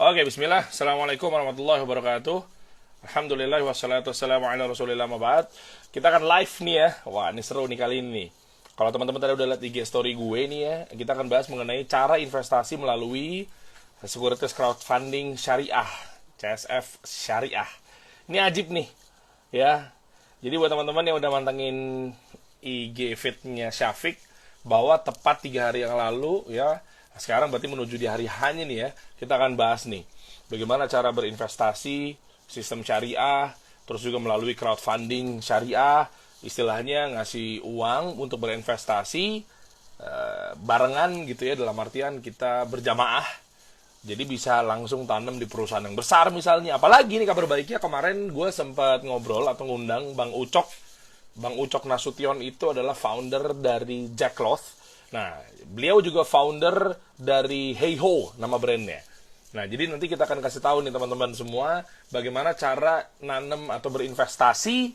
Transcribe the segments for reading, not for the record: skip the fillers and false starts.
Oke, bismillah. Assalamualaikum warahmatullahi wabarakatuh. Alhamdulillah wassalatu wassalamu ala rasulillah mabad. Kita akan live nih ya. Wah, ini seru nih kali ini. Kalau teman-teman tadi udah lihat IG story gue nih ya, kita akan bahas mengenai cara investasi melalui sekuritas crowdfunding syariah, CSF syariah. Ini ajib nih, ya. Jadi buat teman-teman yang udah mantengin IG feed-nya Syafiq, bahwa tepat 3 hari yang lalu ya, sekarang berarti menuju di hari hanya nih ya, kita akan bahas nih bagaimana cara berinvestasi sistem syariah, terus juga melalui crowdfunding syariah, istilahnya ngasih uang untuk berinvestasi barengan gitu ya, dalam artian kita berjamaah, jadi bisa langsung tanam di perusahaan yang besar misalnya. Apalagi nih kabar baiknya, kemarin gue sempat ngobrol atau ngundang Bang Ucok. Bang Ucok Nasution itu adalah founder dari Jack Cloth. Nah, beliau juga founder dari Hey Ho, nama brandnya. Nah, jadi nanti kita akan kasih tahu nih teman-teman semua bagaimana cara nanam atau berinvestasi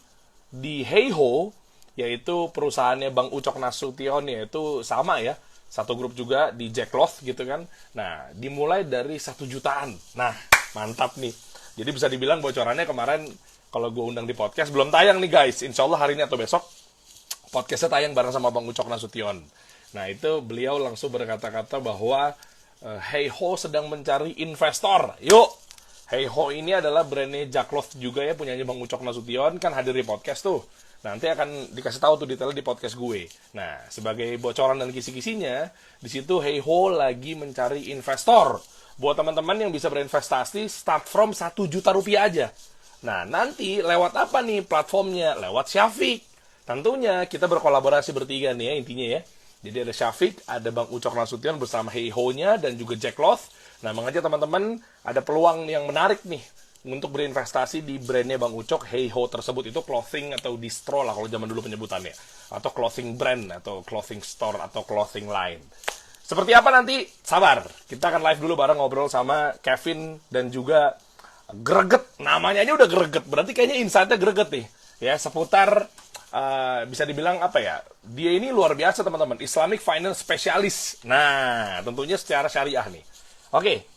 di Hey Ho, yaitu perusahaannya Bang Ucok Nasution, yaitu sama ya, satu grup juga di Jack Cloth gitu kan. Nah, dimulai dari 1 jutaan. Nah, mantap nih. Jadi bisa dibilang bocorannya kemarin kalau gue undang di podcast belum tayang nih guys. Insya Allah hari ini atau besok podcastnya tayang bareng sama Bang Ucok Nasution. Nah, itu beliau langsung berkata-kata bahwa Hey Ho sedang mencari investor. Yuk, Hey Ho ini adalah brandnya Jack Cloth juga ya, punyanya Bang Ucok Nasution, kan hadir di podcast tuh. Nanti akan dikasih tahu tuh detailnya di podcast gue. Nah, sebagai bocoran dan kisi-kisinya, di situ Hey Ho lagi mencari investor. Buat teman-teman yang bisa berinvestasi start from 1 juta rupiah aja. Nah, nanti lewat apa nih platformnya? Lewat Syafiq. Tentunya kita berkolaborasi bertiga nih ya, intinya ya. Jadi ada Syafiq, ada Bang Ucok Nasution bersama Hey Ho-nya dan juga Jack Cloth. Nah, mengajak teman-teman ada peluang yang menarik nih untuk berinvestasi di brandnya Bang Ucok. Hey Ho tersebut itu clothing atau distro lah kalau zaman dulu penyebutannya. Atau clothing brand, atau clothing store, atau clothing line. Seperti apa nanti? Sabar. Kita akan live dulu bareng ngobrol sama Kevin dan juga Greget. Namanya aja udah greget. Berarti kayaknya insight-nya greget nih. Ya, seputar bisa dibilang apa ya? Dia ini luar biasa teman-teman. Islamic Finance Specialist. Nah, tentunya secara syariah nih. Oke.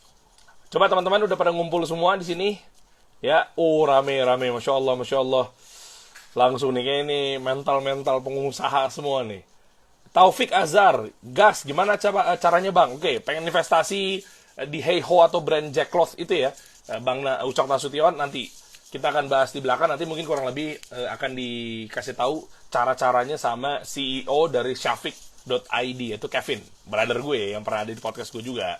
Coba teman-teman udah pada ngumpul semua di sini. Ya, rame-rame, masya Allah, masya Allah. Langsung nih, kayak ini mental-mental pengusaha semua nih. Taufik Azhar, gas, gimana caranya bang? Oke, pengen investasi di Hey Ho atau brand Jack Cloth itu ya, Bang Ucok Nasution, nanti kita akan bahas di belakang. Nanti mungkin kurang lebih akan dikasih tahu cara-caranya sama CEO dari Syafiq.id, yaitu Kevin, brother gue yang pernah ada di podcast gue juga.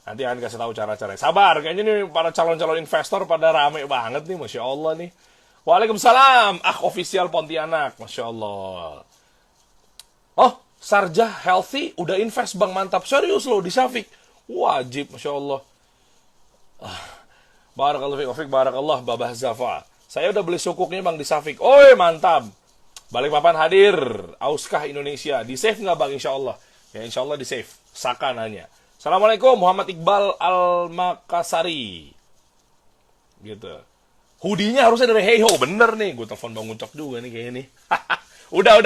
Nanti akan kasih tahu cara-caranya. Sabar, kayaknya nih para calon-calon investor pada rame banget nih, masya Allah nih. Waalaikumsalam, official Pontianak, masya Allah. Oh, Sarjah Healthy udah invest bang, mantap. Serius loh di Syafiq. Wajib, masya Allah. Barakallahu fiik, barakallah Babah Zafa. Saya udah beli sukuknya bang di Syafiq. Oi, mantap. Balikpapan hadir. Auskah Indonesia. Di save nggak bang, insya Allah? Ya, insya Allah di save. Saka nanya. Assalamualaikum, Muhammad Iqbal Al-Makassari. Gitu. Hoodie-nya harusnya dari Hey Ho. Bener nih, gue telepon Bang Ucok juga nih kayaknya nih. Udah.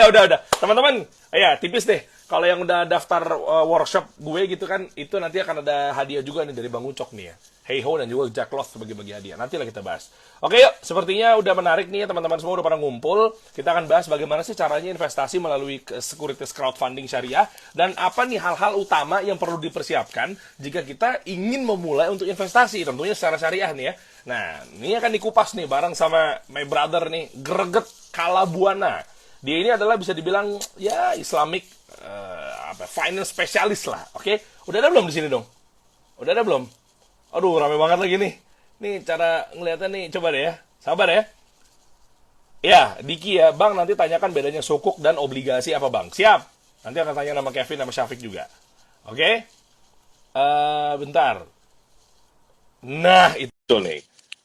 Teman-teman, ya tipis deh. Kalau yang udah daftar workshop gue gitu kan, itu nanti akan ada hadiah juga nih dari Bang Ucok nih ya. Hey Ho dan juga Jack Cloth bagi-bagi hadiah. Nantilah kita bahas. Oke yuk, sepertinya udah menarik nih ya, teman-teman semua udah pada ngumpul. Kita akan bahas bagaimana sih caranya investasi melalui sekuritas crowdfunding syariah. Dan apa nih hal-hal utama yang perlu dipersiapkan jika kita ingin memulai untuk investasi. Tentunya secara syariah nih ya. Nah, ini akan dikupas nih bareng sama my brother nih, Greget Kalabuana. Dia ini adalah bisa dibilang ya Islamic finance specialist lah. Oke, udah ada belum di sini dong? Udah ada belum? Aduh, rame banget lagi nih. Nih cara ngeliatnya nih, coba deh ya. Sabar ya. Ya, Diki ya, Bang nanti tanyakan bedanya sukuk dan obligasi apa Bang. Siap. Nanti akan tanya nama Kevin sama Syafiq juga. Oke? Bentar. Nah, itu nih.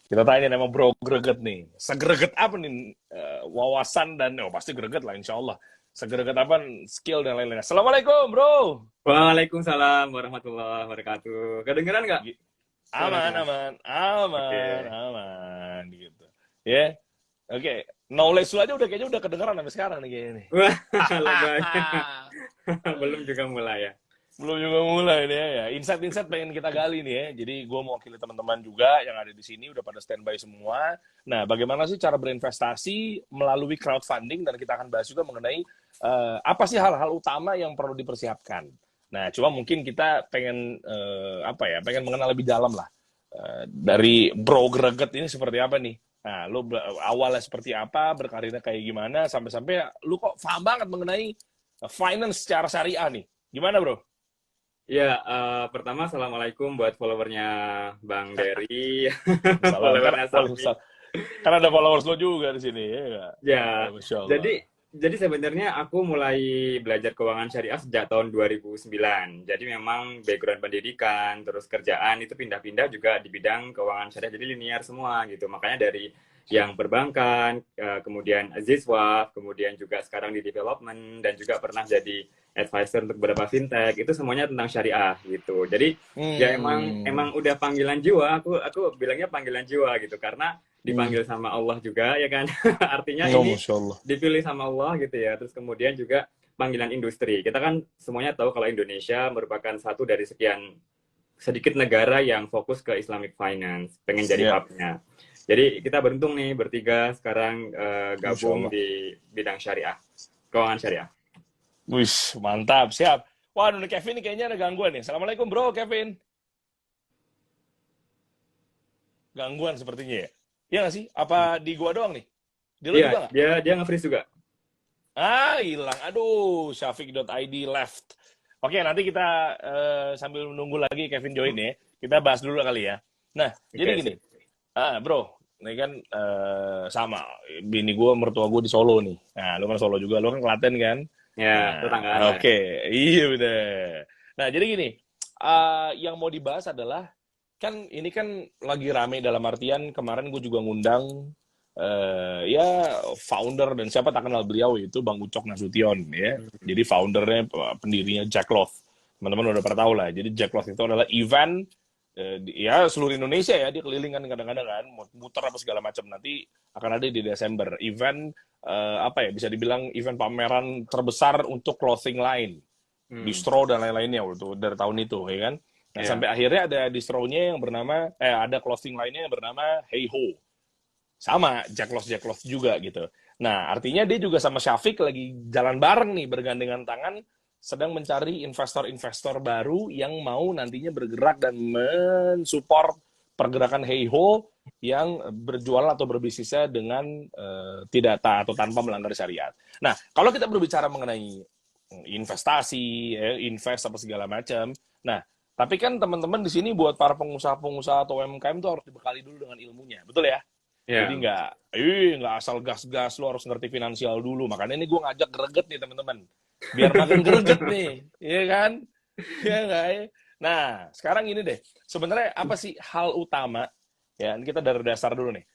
Kita tanya nama Bro Greget nih. Segreget apa nih wawasan dan pasti greget lah insya Allah. Segreget apa skill dan lain-lain. Assalamualaikum Bro. Waalaikumsalam warahmatullahi wabarakatuh. Kedengeran nggak Aman, suaraku? aman, Oke. aman, aman gitu. Ya. Oke. Knowledge lu aja kayaknya udah kedengeran sampai sekarang nih kayaknya nih. Wah, lebay. Belum juga mulai ya. Belum juga mulai nih ya. Insight-insight pengen kita gali nih ya. Jadi gue mewakili teman-teman juga yang ada di sini udah pada standby semua. Nah, bagaimana sih cara berinvestasi melalui crowdfunding dan kita akan bahas juga mengenai apa sih hal-hal utama yang perlu dipersiapkan. Nah, cuma mungkin kita pengen pengen mengenal lebih dalam lah dari Bro Greget ini seperti apa nih. Nah, lu awalnya seperti apa, berkarirnya kayak gimana, sampai-sampai lu kok paham banget mengenai finance secara syariah nih. Gimana, Bro? Ya, pertama Assalamualaikum buat followernya Bang Dery, Salam. followernya Safi. Kan ada followers lo juga di sini, ya nggak? Ya, Ya, Masya Allah. jadi sebenarnya aku mulai belajar keuangan syariah sejak tahun 2009. Jadi memang background pendidikan, terus kerjaan itu pindah-pindah juga di bidang keuangan syariah. Jadi linear semua gitu. Makanya dari yang perbankan, kemudian Azizwaf, kemudian juga sekarang di development, dan juga pernah jadi advisor untuk beberapa fintech. Itu semuanya tentang syariah gitu. Jadi ya emang udah panggilan jiwa. Aku bilangnya panggilan jiwa gitu karena dipanggil sama Allah juga ya kan. Artinya Oh, ini Masya Allah. dipilih sama Allah gitu ya. Terus kemudian juga panggilan industri. Kita kan semuanya tahu kalau Indonesia merupakan satu dari sekian sedikit negara yang fokus ke Islamic Finance, pengen jadi Siap. hubnya. Jadi kita beruntung nih bertiga sekarang Masya gabung Allah. di bidang syariah, keuangan syariah. Wih, mantap. Siap. Waduh, nih Kevin nih kayaknya ada gangguan nih. Assalamualaikum, Bro, Kevin. Gangguan sepertinya ya. Iya nggak sih? Apa di gua doang nih? Di lo juga Iya, nggak? dia nge-freeze juga. Hilang. Aduh, Syafiq.id left. Oke, nanti kita sambil menunggu lagi Kevin join ya. Kita bahas dulu kali ya. Nah, jadi Oke, gini. sip. Bro, ini kan sama. Bini gue, mertua gue di Solo nih. Nah, lu kan Solo juga. Lu kan Klaten kan? Ya, tetanggaan Nah, lah. oke. Iya, bener. Nah, jadi gini. Yang mau dibahas adalah, kan ini kan lagi rame dalam artian kemarin gue juga ngundang ya founder dan siapa tak kenal beliau itu Bang Ucok Nasution ya. Jadi foundernya pendirinya Jack Cloth. Teman-teman udah pernah tahu lah. Jadi Jack Cloth itu adalah event ya seluruh Indonesia ya dia keliling kan kadang-kadang kan muter apa segala macam nanti akan ada di Desember event apa ya bisa dibilang event pameran terbesar untuk clothing line distro dan lain-lainnya waktu dari tahun itu ya kan. Nah, Ya. sampai akhirnya ada distronya yang bernama ada clothing lainnya yang bernama Hey Ho. Sama Jack Cloth juga gitu. Nah, artinya dia juga sama Syafiq lagi jalan bareng nih bergandengan tangan sedang mencari investor-investor baru yang mau nantinya bergerak dan mensupport pergerakan Hey Ho yang berjualan atau berbisnisnya dengan tidak taat atau tanpa melanggar syariat. Nah, kalau kita berbicara mengenai investasi, invest apa segala macam. Nah, tapi kan teman-teman di sini buat para pengusaha-pengusaha atau UMKM tuh harus dibekali dulu dengan ilmunya, betul ya? Jadi Ya. nggak asal gas-gas, lo harus ngerti finansial dulu. Makanya ini gue ngajak greget nih teman-teman, biar makin greget nih, iya kan? Iya nggak ya? Nah, sekarang ini deh, sebenarnya apa sih hal utama? Ya, ini kita dari dasar dulu nih.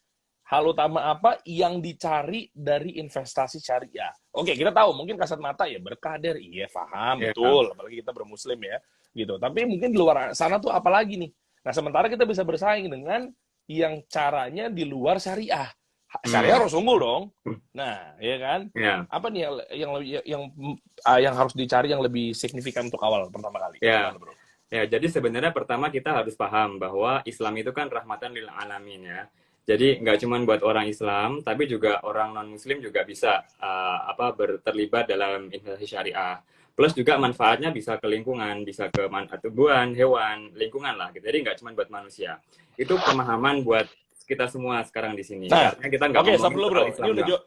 Hal utama apa yang dicari dari investasi syariah? Oke, kita tahu mungkin kasat mata ya berkader, iya paham, Ya. betul. Apalagi kita bermuslim ya, gitu. Tapi mungkin di luar sana tuh apa lagi nih? Nah, sementara kita bisa bersaing dengan yang caranya di luar syariah. Syariah harus unggul dong. Nah, ya kan? Ya. Apa nih yang harus dicari yang lebih signifikan untuk awal pertama kali? Ya. Gimana, Bro? Ya, jadi sebenarnya pertama kita harus paham bahwa Islam itu kan rahmatan lil alamin ya. Jadi nggak cuma buat orang Islam, tapi juga orang non-Muslim juga bisa terlibat dalam investasi syariah. Plus juga manfaatnya bisa ke lingkungan, bisa ke tumbuhan, hewan, lingkungan lah. Gitu. Jadi nggak cuma buat manusia. Itu pemahaman buat kita semua sekarang di sini. Nah, Karena kita nggak oke, stop ngomongin dulu, soal Bro. Islam nggak.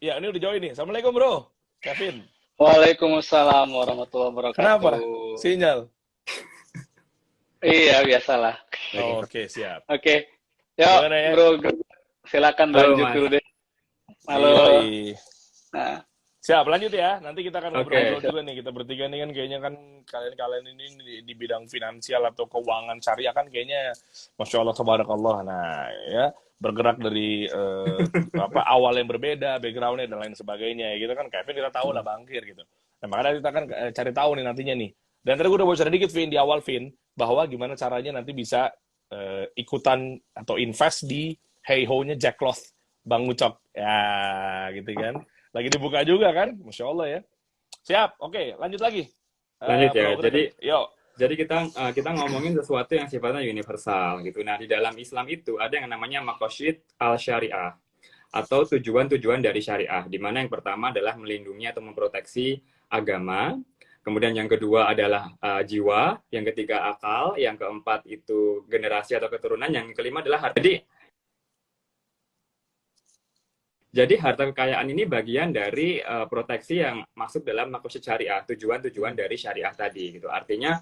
Ini udah join nih. Assalamualaikum, Bro. Kevin. Waalaikumsalam warahmatullahi wabarakatuh. Kenapa? Sinyal. Iya, biasalah. Oke, siap. Oke. Yuk, Gimana ya? Bro, silakan Halo, lanjut Mas. dulu deh. Halo. Yoi. Nah, Siap, lanjut ya. Nanti kita akan Oke. ngobrol-ngobrol juga nih. Kita bertiga nih kan kayaknya kan kalian-kalian ini di bidang finansial atau keuangan syariah kan kayaknya Masya Allah, tabarakallah. Nah, ya bergerak dari awal yang berbeda, backgroundnya dan lain sebagainya. Ya, gitu kan Kevin kita tahu lah bangkir gitu. Nah, makanya kita kan cari tahu nih nantinya nih. Dan tadi gue udah bocor dikit, Vin, di awal, Vin, bahwa gimana caranya nanti bisa ikutan atau invest di Hey Ho-nya Jack Cloth, Bang Ucok. Ya, gitu kan. Lagi dibuka juga kan, Masya Allah ya. Siap, oke, lanjut lagi. Lanjut ya. Bro, Jadi yuk. Jadi kita ngomongin sesuatu yang sifatnya universal gitu. Nah, di dalam Islam itu ada yang namanya maqasid al-syariah atau tujuan-tujuan dari syariah, di mana yang pertama adalah melindungi atau memproteksi agama, kemudian yang kedua adalah jiwa, yang ketiga akal, yang keempat itu generasi atau keturunan, yang kelima adalah harta. Jadi harta kekayaan ini bagian dari proteksi yang masuk dalam maqasid syariah, tujuan-tujuan dari syariah tadi gitu. Artinya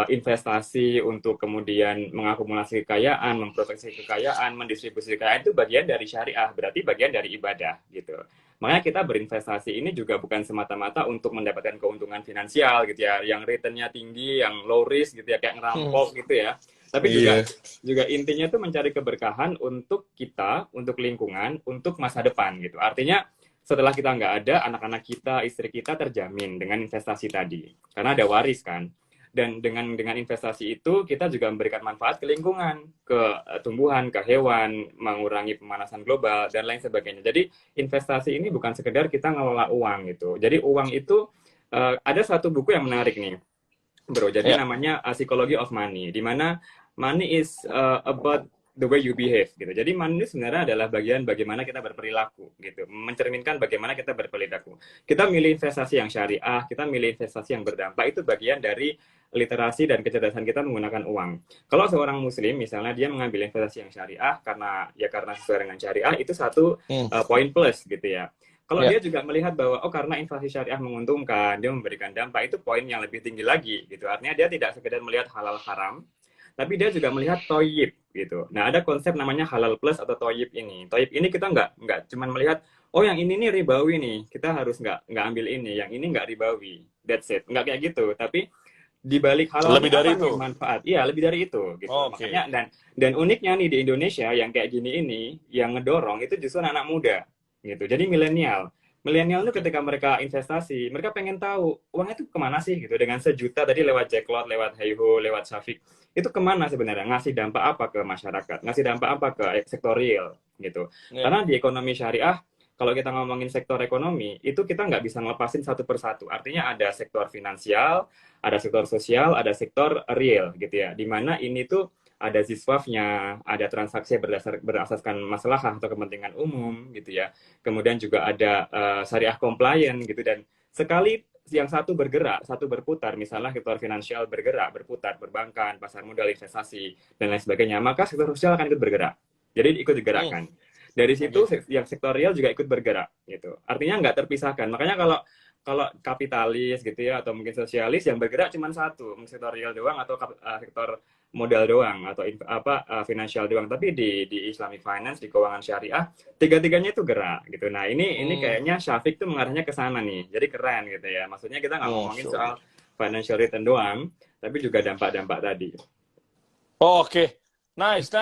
investasi untuk kemudian mengakumulasi kekayaan, memproteksi kekayaan, mendistribusi kekayaan itu bagian dari syariah, berarti bagian dari ibadah gitu. Makanya kita berinvestasi ini juga bukan semata-mata untuk mendapatkan keuntungan finansial gitu ya, yang returnnya tinggi, yang low risk gitu ya, kayak ngerampok gitu ya. Tapi juga intinya tuh mencari keberkahan untuk kita, untuk lingkungan, untuk masa depan gitu. Artinya setelah kita nggak ada, anak-anak kita, istri kita terjamin dengan investasi tadi. Karena ada waris kan. Dan dengan investasi itu kita juga memberikan manfaat ke lingkungan, ke tumbuhan, ke hewan, mengurangi pemanasan global dan lain sebagainya. Jadi investasi ini bukan sekedar kita ngelola uang gitu. Jadi uang itu ada satu buku yang menarik nih, bro. Jadi namanya Psychology of Money, di mana money is about the way you behave gitu. Jadi money itu sebenarnya adalah bagian bagaimana kita berperilaku gitu, mencerminkan bagaimana kita berperilaku. Kita milih investasi yang syariah, kita milih investasi yang berdampak, itu bagian dari literasi dan kecerdasan kita menggunakan uang. Kalau seorang muslim misalnya dia mengambil investasi yang syariah karena sesuai dengan syariah, itu satu poin plus gitu ya. Kalau dia juga melihat bahwa karena investasi syariah menguntungkan, dia memberikan dampak, itu poin yang lebih tinggi lagi gitu. Artinya dia tidak sekedar melihat halal haram, tapi dia juga melihat toyib gitu. Nah, ada konsep namanya halal plus atau toyib ini. Toyib ini kita nggak cuma melihat yang ini nih ribawi nih, kita harus nggak ambil ini, yang ini nggak ribawi, that's it, nggak kayak gitu. Tapi di balik halal lebih dari itu manfaat, iya lebih dari itu gitu. Makanya dan uniknya nih di Indonesia yang kayak gini ini, yang ngedorong itu justru anak muda gitu. Jadi milenial itu ketika mereka investasi, mereka pengen tahu uangnya itu kemana sih gitu. Dengan sejuta tadi lewat Jacklot, lewat Haiho, lewat Syafiq, itu kemana sebenarnya, ngasih dampak apa ke masyarakat, ngasih dampak apa ke sektor real gitu. Karena di ekonomi syariah, kalau kita ngomongin sektor ekonomi, itu kita nggak bisa ngelepasin satu persatu. Artinya ada sektor finansial, ada sektor sosial, ada sektor real gitu ya, dimana ini tuh ada ziswafnya, ada transaksi berasaskan masalah atau kepentingan umum gitu ya. Kemudian juga ada syariah compliant gitu, dan sekali yang satu bergerak, satu berputar, misalnya sektor finansial berputar, perbankan, pasar modal, investasi dan lain sebagainya, maka sektor sosial akan ikut bergerak. Jadi ikut digerakkan. Dari situ yang sektor real juga ikut bergerak gitu. Artinya nggak terpisahkan. Makanya kalau kapitalis gitu ya, atau mungkin sosialis, yang bergerak cuma satu, sektor real doang atau sektor modal doang atau finansial doang. Tapi di Islamic Finance, di keuangan syariah, tiga-tiganya itu gerak gitu. Nah ini kayaknya Syafiq tuh mengarahnya ke sana nih, jadi keren gitu ya. Maksudnya kita nggak ngomongin soal financial return doang, tapi juga dampak-dampak tadi. Oke, nice.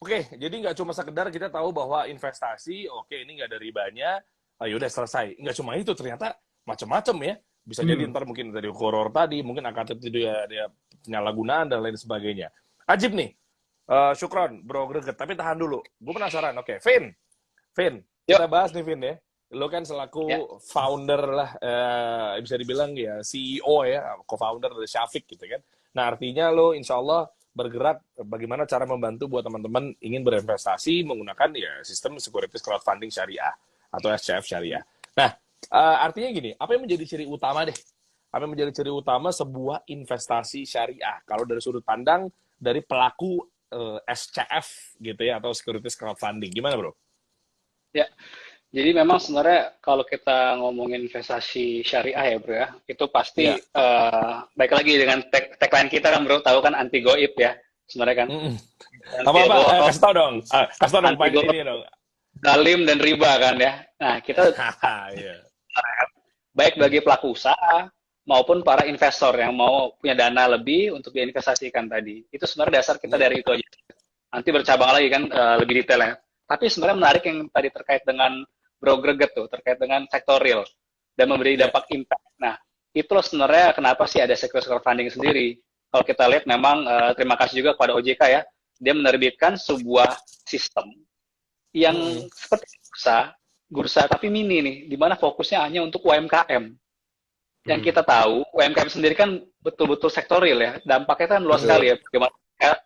Oke, jadi nggak cuma sekedar kita tahu bahwa investasi, ini nggak ada ribanya, yaudah selesai. Nggak cuma itu, ternyata macam-macam ya. Bisa jadi ntar mungkin dari horor tadi, mungkin akan itu dia penyalahgunaan dan lain sebagainya. Ajib nih, syukron bro greget, tapi tahan dulu. Gue penasaran, oke. Vin, kita bahas nih Vin ya. Lo kan selaku founder lah, bisa dibilang ya CEO ya, co-founder dari Syafiq gitu kan. Nah artinya lo insya Allah bergerak bagaimana cara membantu buat teman-teman ingin berinvestasi menggunakan ya sistem securities crowdfunding syariah atau SCF syariah. Nah, artinya gini, apa yang menjadi ciri utama deh? Apa yang menjadi ciri utama sebuah investasi syariah? Kalau dari sudut pandang dari pelaku SCF gitu ya, atau securities crowdfunding, gimana bro? Ya, jadi memang sebenarnya kalau kita ngomongin investasi syariah ya bro ya, itu pasti baik lagi dengan tagline kita kan bro, tahu kan anti goib ya, sebenarnya kan. Apa? Kasih tau dong poin ini dong. Zalim dan riba kan ya. Nah kita baik bagi pelaku usaha maupun para investor yang mau punya dana lebih untuk diinvestasikan tadi. Itu sebenarnya dasar kita dari itu aja. Nanti bercabang lagi kan lebih detailnya. Tapi sebenarnya menarik yang tadi terkait dengan bro greget tuh, terkait dengan sektor real dan memberi dampak impact. Nah, itu loh sebenarnya kenapa sih ada securities crowdfunding sendiri. Kalau kita lihat memang terima kasih juga kepada OJK ya, dia menerbitkan sebuah sistem yang seperti bursa tapi mini nih, di mana fokusnya hanya untuk UMKM. yang kita tahu UMKM sendiri kan betul-betul sektoril ya, dampaknya kan luas sekali ya. Bagaimana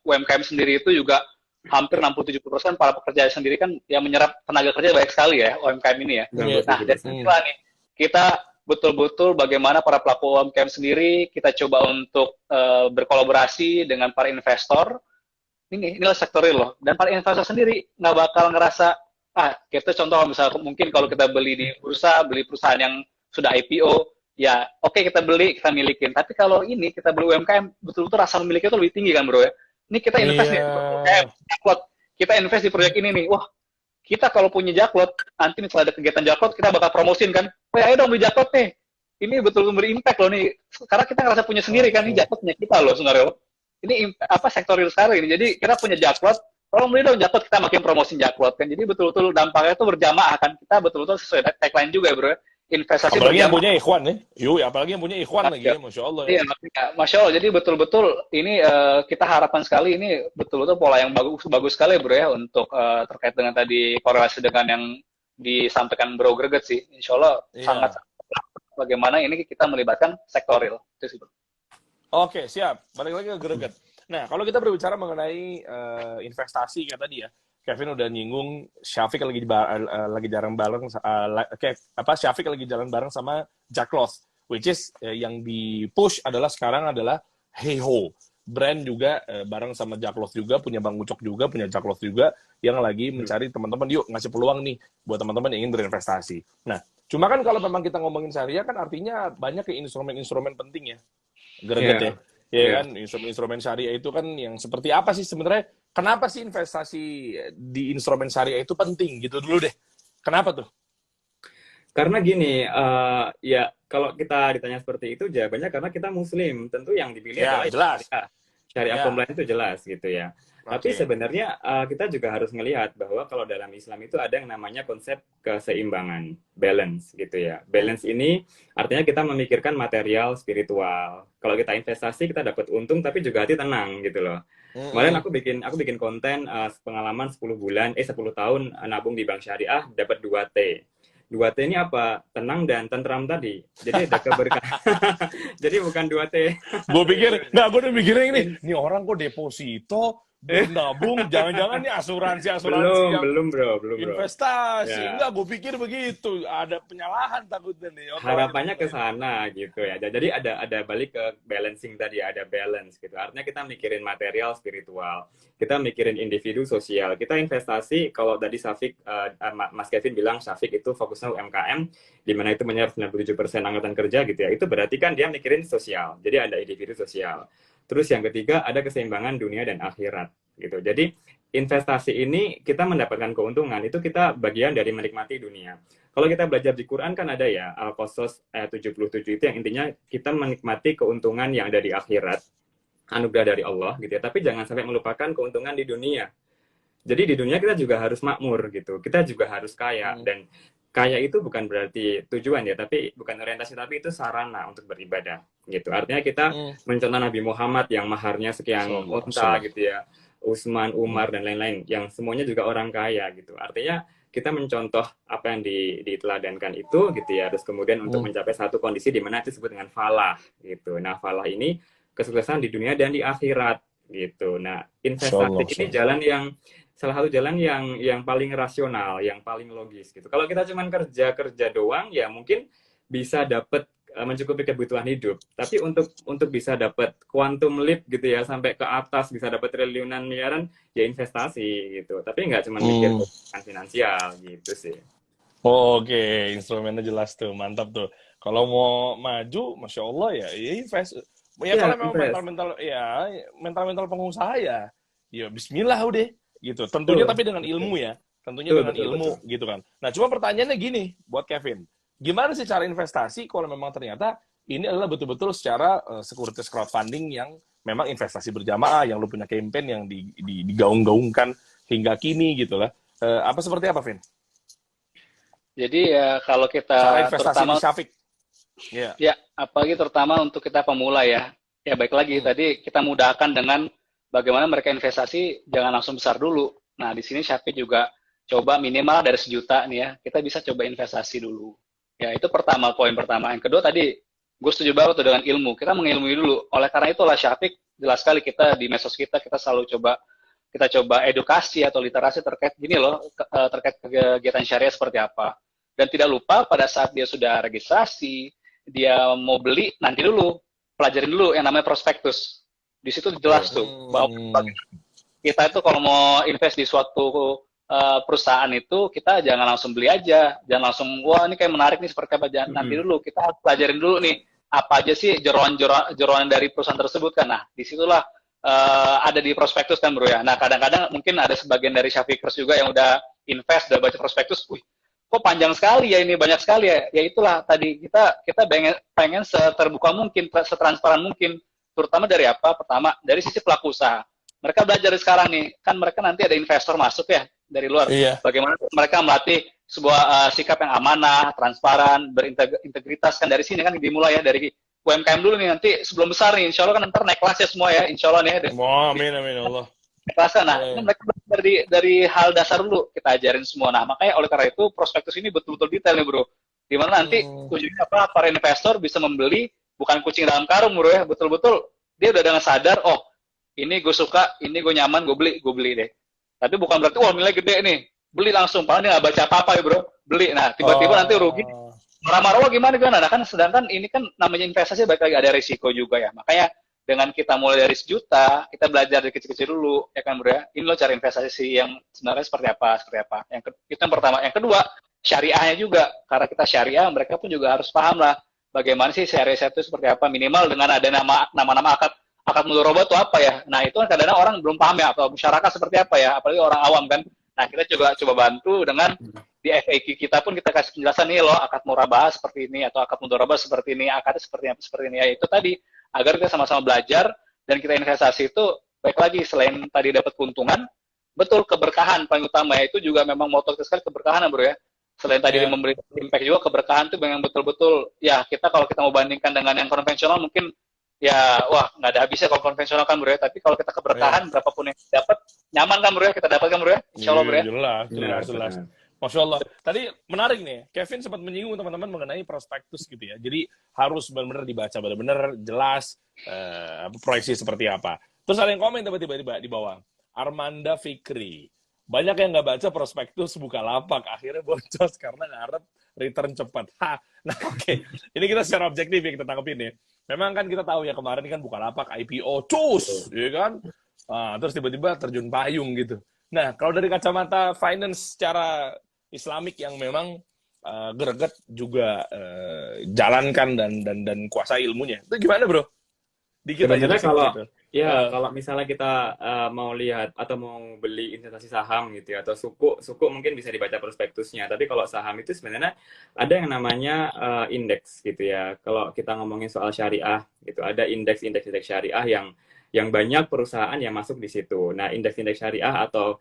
UMKM sendiri itu juga hampir 60-70% para pekerja sendiri kan yang menyerap tenaga kerja banyak sekali ya UMKM ini ya. Iya. Nah, dari sinilah nih kita betul-betul bagaimana para pelaku UMKM sendiri kita coba untuk berkolaborasi dengan para investor. Inilah sektoril loh. Dan para investor sendiri nggak bakal ngerasa, kita contoh misalnya mungkin kalau kita beli di bursa, beli perusahaan yang sudah IPO, ya oke kita beli, kita milikin. Tapi kalau ini kita beli UMKM, betul-betul rasa memiliki itu lebih tinggi kan bro ya. Ini kita invest nih, Jaklot. Kita invest di proyek ini nih. Wah, kita kalau punya Jaklot, nanti misalnya ada kegiatan Jaklot, kita bakal promosin kan. Wah, ayo dong beli Jaklot nih. Ini betul-betul berimpact loh nih. Karena kita ngerasa punya sendiri kan, ini Jaklot punya kita loh sebenarnya. Ini sektoril sekali ini. Jadi kita punya Jaklot, tolong beli dong Jaklot, kita makin promosin Jaklot kan. Jadi betul-betul dampaknya itu berjamaah kan. Kita betul-betul sesuai tagline juga bro. Investasi apalagi yang berjamaah. punya ikhwan nih. Apalagi yang punya ikhwan lagi ya, Masya Allah. Iya, Masya Allah. Jadi betul-betul ini kita harapkan sekali ini betul-betul pola yang bagus sekali bro ya untuk terkait dengan tadi korelasi dengan yang disampaikan Bro Greget sih. Insya Allah sangat bagaimana ini kita melibatkan sektoril. Itu sih bro. Oke, siap. Balik lagi ke Greget. Nah, kalau kita berbicara mengenai investasi kayak tadi ya, Kevin udah nyinggung Syafiq lagi jarang bareng Syafiq lagi jalan bareng sama Jaklot, which is yang di-push sekarang adalah Heiho. Brand juga bareng sama Jaklot juga, punya Bang Ucok juga, punya Jaklot juga yang lagi mencari teman-teman, yuk ngasih peluang nih buat teman-teman yang ingin berinvestasi. Nah, cuma kan kalau memang kita ngomongin syariah kan artinya banyak instrumen-instrumen penting ya. Greget ya kan, instrumen syariah itu kan yang seperti apa sih sebenarnya? Kenapa sih investasi di instrumen syariah itu penting gitu dulu deh? Kenapa tuh? Karena gini, ya kalau kita ditanya seperti itu jawabannya karena kita Muslim, tentu yang dipilih adalah jelas. Syariah compliance itu jelas gitu ya. Tapi sebenarnya kita juga harus melihat bahwa kalau dalam Islam itu ada yang namanya konsep keseimbangan, balance gitu ya. Balance ini artinya kita memikirkan material, spiritual. Kalau kita investasi kita dapat untung tapi juga hati tenang gitu loh. Kemarin aku bikin konten pengalaman 10 tahun nabung di bank syariah dapat 2T. 2T ini apa? Tenang dan tentram tadi. Jadi ada keberkahan. Jadi bukan 2T. Gue udah mikirnya ini orang kok deposito, nabung, jangan-jangan nih asuransi belum bro. Investasi. Ya. Enggak, gue pikir begitu. Ada penyalahan takutnya nih. Harapannya ke sana gitu ya. Jadi ada balik ke balancing tadi, ada balance gitu. Artinya kita mikirin material, spiritual. Kita mikirin individu, sosial. Kita investasi, kalau tadi Mas Kevin bilang Syafiq itu fokusnya UMKM, di mana itu menyerap 97% angkatan kerja gitu ya. Itu berarti kan dia mikirin sosial. Jadi ada individu sosial. Terus yang ketiga ada keseimbangan dunia dan akhirat gitu. Jadi investasi ini kita mendapatkan keuntungan, itu kita bagian dari menikmati dunia. Kalau kita belajar di Quran kan ada ya Al-Qasas ayat 77 itu yang intinya kita menikmati keuntungan yang ada di akhirat, anugerah dari Allah gitu ya. Tapi jangan sampai melupakan keuntungan di dunia. Jadi di dunia kita juga harus makmur gitu. Kita juga harus kaya dan kaya itu bukan berarti tujuan ya, tapi bukan orientasi, tapi itu sarana untuk beribadah gitu. Artinya kita mencontoh Nabi Muhammad yang maharnya sekian unta gitu ya, Utsman, Umar dan lain-lain yang semuanya juga orang kaya gitu. Artinya kita mencontoh apa yang diteladankan itu gitu ya. Terus kemudian untuk mencapai satu kondisi di mana itu disebut dengan falah gitu. Nah, falah ini kesuksesan di dunia dan di akhirat gitu. Nah, investasi ini jalan yang salah satu jalan yang paling rasional, yang paling logis gitu. Kalau kita cuma kerja doang ya mungkin bisa dapat mencukupi kebutuhan hidup. Tapi untuk bisa dapat quantum leap gitu ya sampai ke atas bisa dapat triliunan miliaran ya investasi gitu. Tapi nggak cuma mikir finansial gitu sih. Oke, instrumennya jelas tuh, mantap tuh. Kalau mau maju, masya Allah ya invest. Ya kalau memang mental pengusaha ya Bismillah udah gitu. Tentunya tapi dengan ilmu ya, ilmu gitu kan. Nah, cuma pertanyaannya gini buat Kevin, gimana sih cara investasi kalau memang ternyata ini adalah betul-betul secara securities crowdfunding yang memang investasi berjamaah, yang lu punya campaign yang digaung-gaungkan hingga kini gitu lah. Apa seperti apa, Vin? Jadi ya kalau kita cara investasi di Syafiq. Ya, apalagi terutama untuk kita pemula ya. Ya baik lagi tadi kita mudahkan dengan bagaimana mereka investasi jangan langsung besar dulu. Nah, di sini Syafiq juga coba minimal dari 1 juta nih ya. Kita bisa coba investasi dulu. Ya, itu poin pertama. Yang kedua tadi Gue setuju banget tuh dengan ilmu. Kita mengilmui dulu. Oleh karena itulah Syafiq, jelas sekali kita di medsos kita selalu coba edukasi atau literasi terkait gini loh, terkait kegiatan syariah seperti apa. Dan tidak lupa pada saat dia sudah registrasi, dia mau beli, nanti dulu pelajarin dulu yang namanya prospektus. Di situ jelas tuh bahwa kita itu kalau mau invest di suatu perusahaan itu, kita jangan langsung beli aja, jangan langsung wah ini kayak menarik nih seperti apa, nanti dulu kita harus pelajarin dulu nih apa aja sih jeroan dari perusahaan tersebut kan. Nah disitulah ada di prospektus kan bro ya. Nah kadang-kadang mungkin ada sebagian dari Syafikers juga yang udah invest, udah baca prospektus, wih kok panjang sekali ya ini, banyak sekali ya. Ya itulah tadi kita pengen seterbuka mungkin, setransparan mungkin, terutama dari apa? Pertama dari sisi pelaku usaha. Mereka belajar dari sekarang nih, kan mereka nanti ada investor masuk ya dari luar. Iya. Bagaimana mereka melatih sebuah sikap yang amanah, transparan, berintegritas kan dari sini kan dimulai ya dari UMKM dulu nih, nanti sebelum besar nih, insya Allah kan ntar naik kelas ya semua ya, insya Allah nih ya. Amin amin Allah. Kelas nah, ini mereka belajar dari hal dasar dulu kita ajarin semua. Nah makanya oleh karena itu prospektus ini betul-betul detail nih bro. Dimana nanti tujuannya apa? Para investor bisa membeli bukan kucing dalam karung bro ya, betul-betul dia udah dengan sadar, oh ini gue suka, ini gue nyaman, gue beli deh. Tapi bukan berarti, wah nilai gede nih, beli langsung. Padahal dia nggak baca apa-apa ya bro, beli. Nah tiba-tiba nanti rugi, marah-marah gimana. Nah kan sedangkan ini kan namanya investasi, balik lagi ada risiko juga ya. Makanya dengan kita mulai dari 1 juta, kita belajar dari kecil-kecil dulu, ya kan bro ya. Ini loh cara investasi yang sebenarnya seperti apa. Itu yang pertama. Yang kedua, syariahnya juga. Karena kita syariah, mereka pun juga harus paham lah bagaimana sih syariah itu seperti apa. Minimal dengan ada nama-nama akad mudharabah itu apa ya? Nah itu kan kadang-kadang orang belum paham ya, atau masyarakat seperti apa ya, apalagi orang awam kan. Nah kita coba bantu dengan di FAQ kita pun kita kasih penjelasan nih loh, akad murabah seperti ini, atau akad mudharabah seperti ini, akadnya seperti ini. Ya itu tadi, agar kita sama-sama belajar dan kita investasi itu, baik lagi selain tadi dapat keuntungan, betul keberkahan paling utama ya, itu juga memang motor kita sekali, keberkahan bro ya. Selain tadi memberi impact juga, keberkahan itu yang betul-betul ya, kita kalau kita mau bandingkan dengan yang konvensional mungkin ya wah nggak ada habisnya kalau konvensional kan bro ya, tapi kalau kita keberkahan berapapun yang dapat nyaman kan bro ya, kita dapatkan bro ya, insya Allah bro ya. Jelas. Masya Allah. Tadi menarik nih, Kevin sempat menyinggung teman-teman mengenai prospektus gitu ya. Jadi harus benar-benar dibaca, benar-benar jelas proyeksi seperti apa. Terus ada yang komen tiba-tiba di bawah, Armanda Fikri, banyak yang nggak baca prospektus Bukalapak, akhirnya boncos karena ngarep return cepat. Nah oke. Ini kita secara objektif ya kita tangkepin ya. Memang kan kita tahu ya kemarin kan Bukalapak IPO, cus, ya kan? Terus tiba-tiba terjun payung gitu. Nah kalau dari kacamata finance secara Islamik yang memang greget juga jalankan dan kuasai ilmunya, itu gimana bro? Dikit aja Sebenarnya gitu. kalau misalnya kita mau lihat atau mau beli investasi saham gitu ya, atau suku mungkin bisa dibaca prospektusnya. Tapi kalau saham itu sebenarnya ada yang namanya indeks gitu ya. Kalau kita ngomongin soal syariah gitu, ada indeks syariah yang banyak perusahaan yang masuk di situ. Nah, indeks syariah atau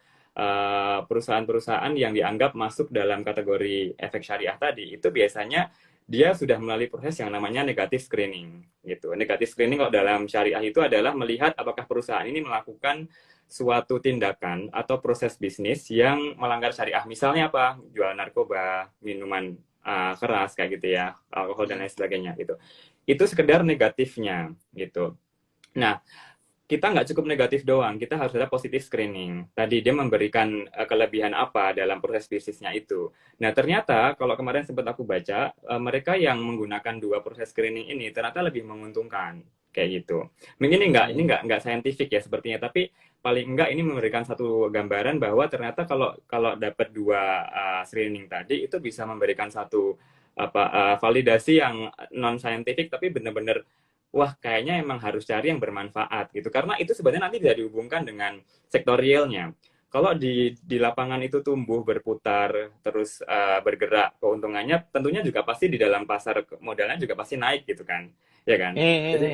perusahaan-perusahaan yang dianggap masuk dalam kategori efek syariah tadi, itu biasanya dia sudah melalui proses yang namanya negative screening gitu. Negative screening kalau dalam syariah itu adalah melihat apakah perusahaan ini melakukan suatu tindakan atau proses bisnis yang melanggar syariah. Misalnya apa? Jual narkoba, minuman keras kayak gitu ya, alkohol dan lain sebagainya gitu. Itu sekedar negatifnya gitu. Nah, kita nggak cukup negatif doang, kita harus ada positif screening. Tadi dia memberikan kelebihan apa dalam proses bisnisnya itu. Nah ternyata kalau kemarin sempat aku baca, mereka yang menggunakan 2 proses screening ini ternyata lebih menguntungkan kayak gitu. Mungkin ini nggak saintifik ya sepertinya, tapi paling enggak ini memberikan satu gambaran bahwa ternyata kalau dapat 2 screening tadi itu bisa memberikan satu validasi yang non saintifik, tapi benar-benar wah kayaknya emang harus cari yang bermanfaat gitu, karena itu sebenarnya nanti bisa dihubungkan dengan sektor realnya. Kalau di lapangan itu tumbuh, berputar, terus bergerak, keuntungannya tentunya juga pasti di dalam pasar modalnya juga pasti naik gitu kan, ya kan?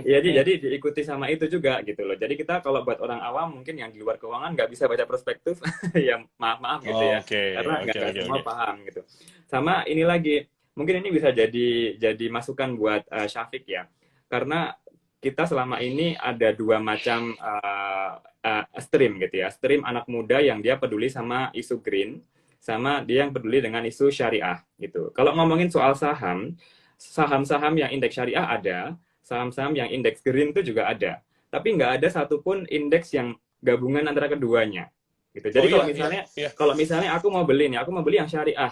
Jadi diikuti sama itu juga gitu loh. Jadi kita kalau buat orang awam mungkin yang di luar keuangan nggak bisa baca prospektus, ya maaf gitu ya, karena nggak semua paham gitu. Sama ini lagi, mungkin ini bisa jadi masukan buat Syafiq ya. Karena kita selama ini ada 2 macam stream gitu ya. Stream anak muda yang dia peduli sama isu green, sama dia yang peduli dengan isu syariah gitu. Kalau ngomongin soal saham saham-saham yang indeks syariah ada, saham-saham yang indeks green itu juga ada. Tapi nggak ada satupun indeks yang gabungan antara keduanya. Gitu. Jadi Oh, iya. kalau misalnya aku mau beli nih, aku mau beli yang syariah.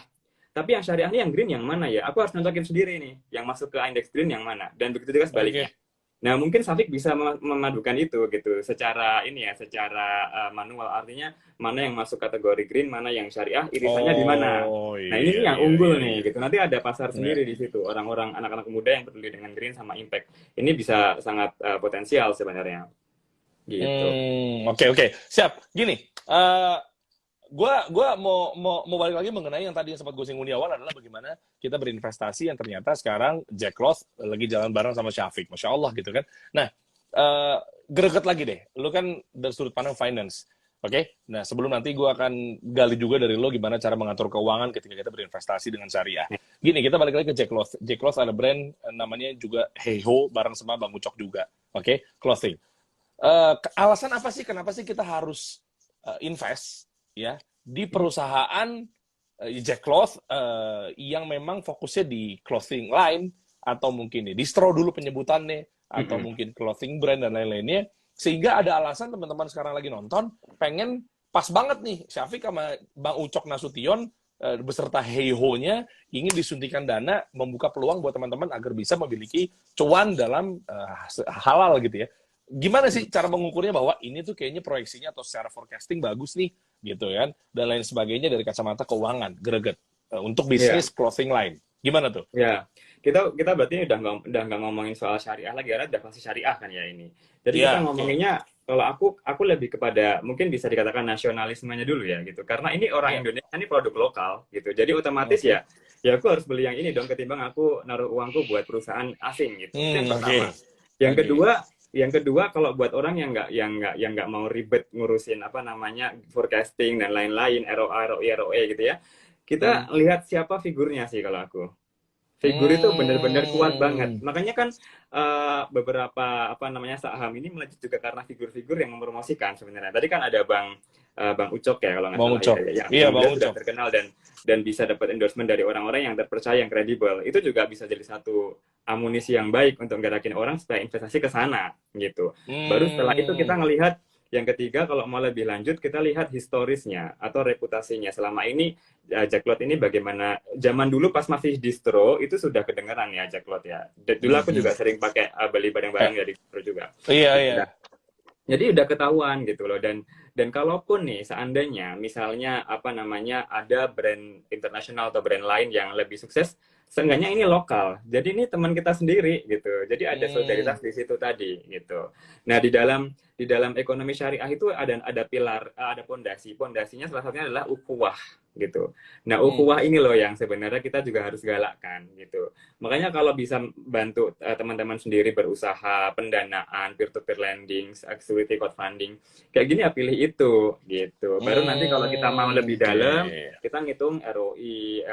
Tapi yang syariah ini yang green yang mana ya? Aku harus nentuin sendiri nih, yang masuk ke indeks green yang mana. Dan begitu juga sebaliknya. Oke. Nah, mungkin Safik bisa memadukan itu gitu secara ini ya, secara manual, artinya mana yang masuk kategori green, mana yang syariah, irisannya di mana. Oh, Nah, ini nih iya, yang iya, unggul iya, nih iya. gitu. Nanti ada pasar Iya. sendiri di situ. Orang-orang anak-anak muda yang peduli dengan green sama impact. Ini bisa sangat potensial sebenarnya. Gitu. Oke. Siap. Gini, gua mau balik lagi mengenai yang tadi yang sempat gue singgung di awal adalah bagaimana kita berinvestasi yang ternyata sekarang Jack Cloth lagi jalan bareng sama Syafiq, masya Allah gitu kan. Nah, greget lagi deh, lu kan dari sudut pandang finance, oke? Nah, sebelum nanti gue akan gali juga dari lo gimana cara mengatur keuangan ketika kita berinvestasi dengan syariah. Gini, kita balik lagi ke Jack Cloth. Jack Cloth ada brand namanya juga Heiho bareng sama Bang Ucok juga, oke? Clothing. Alasan apa sih kenapa sih kita harus invest ya di perusahaan Jack Cloth yang memang fokusnya di clothing line atau mungkin di distro dulu penyebutannya atau mungkin clothing brand dan lain-lainnya, sehingga ada alasan teman-teman sekarang lagi nonton pengen pas banget nih Syafiq sama Bang Ucok Nasution beserta Heiho-nya ingin disuntikan dana membuka peluang buat teman-teman agar bisa memiliki cuan dalam halal gitu ya. Gimana sih cara mengukurnya bahwa ini tuh kayaknya proyeksinya atau secara forecasting bagus nih gitu kan dan lain sebagainya dari kacamata keuangan greget untuk bisnis clothing line, gimana tuh? Ya, kita berarti udah nggak ngomongin soal syariah lagi, karena udah pasti syariah kan ya ini. Jadi kita ngomonginnya, kalau aku lebih kepada mungkin bisa dikatakan nasionalismenya dulu ya gitu. Karena ini orang Indonesia ini produk lokal gitu. Jadi otomatis ya aku harus beli yang ini dong ketimbang aku naruh uangku buat perusahaan asing gitu. Itu yang pertama. Yang kedua kalau buat orang yang nggak mau ribet ngurusin apa namanya forecasting dan lain-lain, ROA, ROI, ROE gitu ya. Kita lihat siapa figurnya sih kalau aku. Figur itu benar-benar kuat banget. Makanya kan beberapa apa namanya saham ini melejit juga karena figur-figur yang mempromosikan sebenarnya. Tadi kan ada Bang Ucok ya kalau nggak salah ya, yang Bang sudah Ucok terkenal dan bisa dapat endorsement dari orang-orang yang terpercaya, yang kredibel. Itu juga bisa jadi satu amunisi yang baik untuk gerakin orang supaya investasi ke sana gitu. Baru setelah itu kita ngelihat yang ketiga, kalau mau lebih lanjut, kita lihat historisnya atau reputasinya. Selama ini, Jack Cloth ini bagaimana, zaman dulu pas masih distro, itu sudah kedengeran ya Jack Cloth ya. Dulu aku juga sering pakai beli barang-barang dari distro juga. Iya. Jadi udah ketahuan gitu loh. Dan kalaupun nih, seandainya misalnya apa namanya ada brand internasional atau brand lain yang lebih sukses, seenggaknya ini lokal. Jadi ini teman kita sendiri gitu. Jadi ada solidaritas di situ tadi gitu. Nah, di dalam ekonomi syariah itu ada pilar, ada pondasi. Pondasinya salah satunya adalah ukhuwah gitu. Nah, ukhuwah ini loh yang sebenarnya kita juga harus galakkan gitu. Makanya kalau bisa bantu teman-teman sendiri berusaha pendanaan, peer-to-peer lending, security crowdfunding, kayak gini ya pilih itu gitu. Baru nanti kalau kita mau lebih dalam, kita ngitung ROI,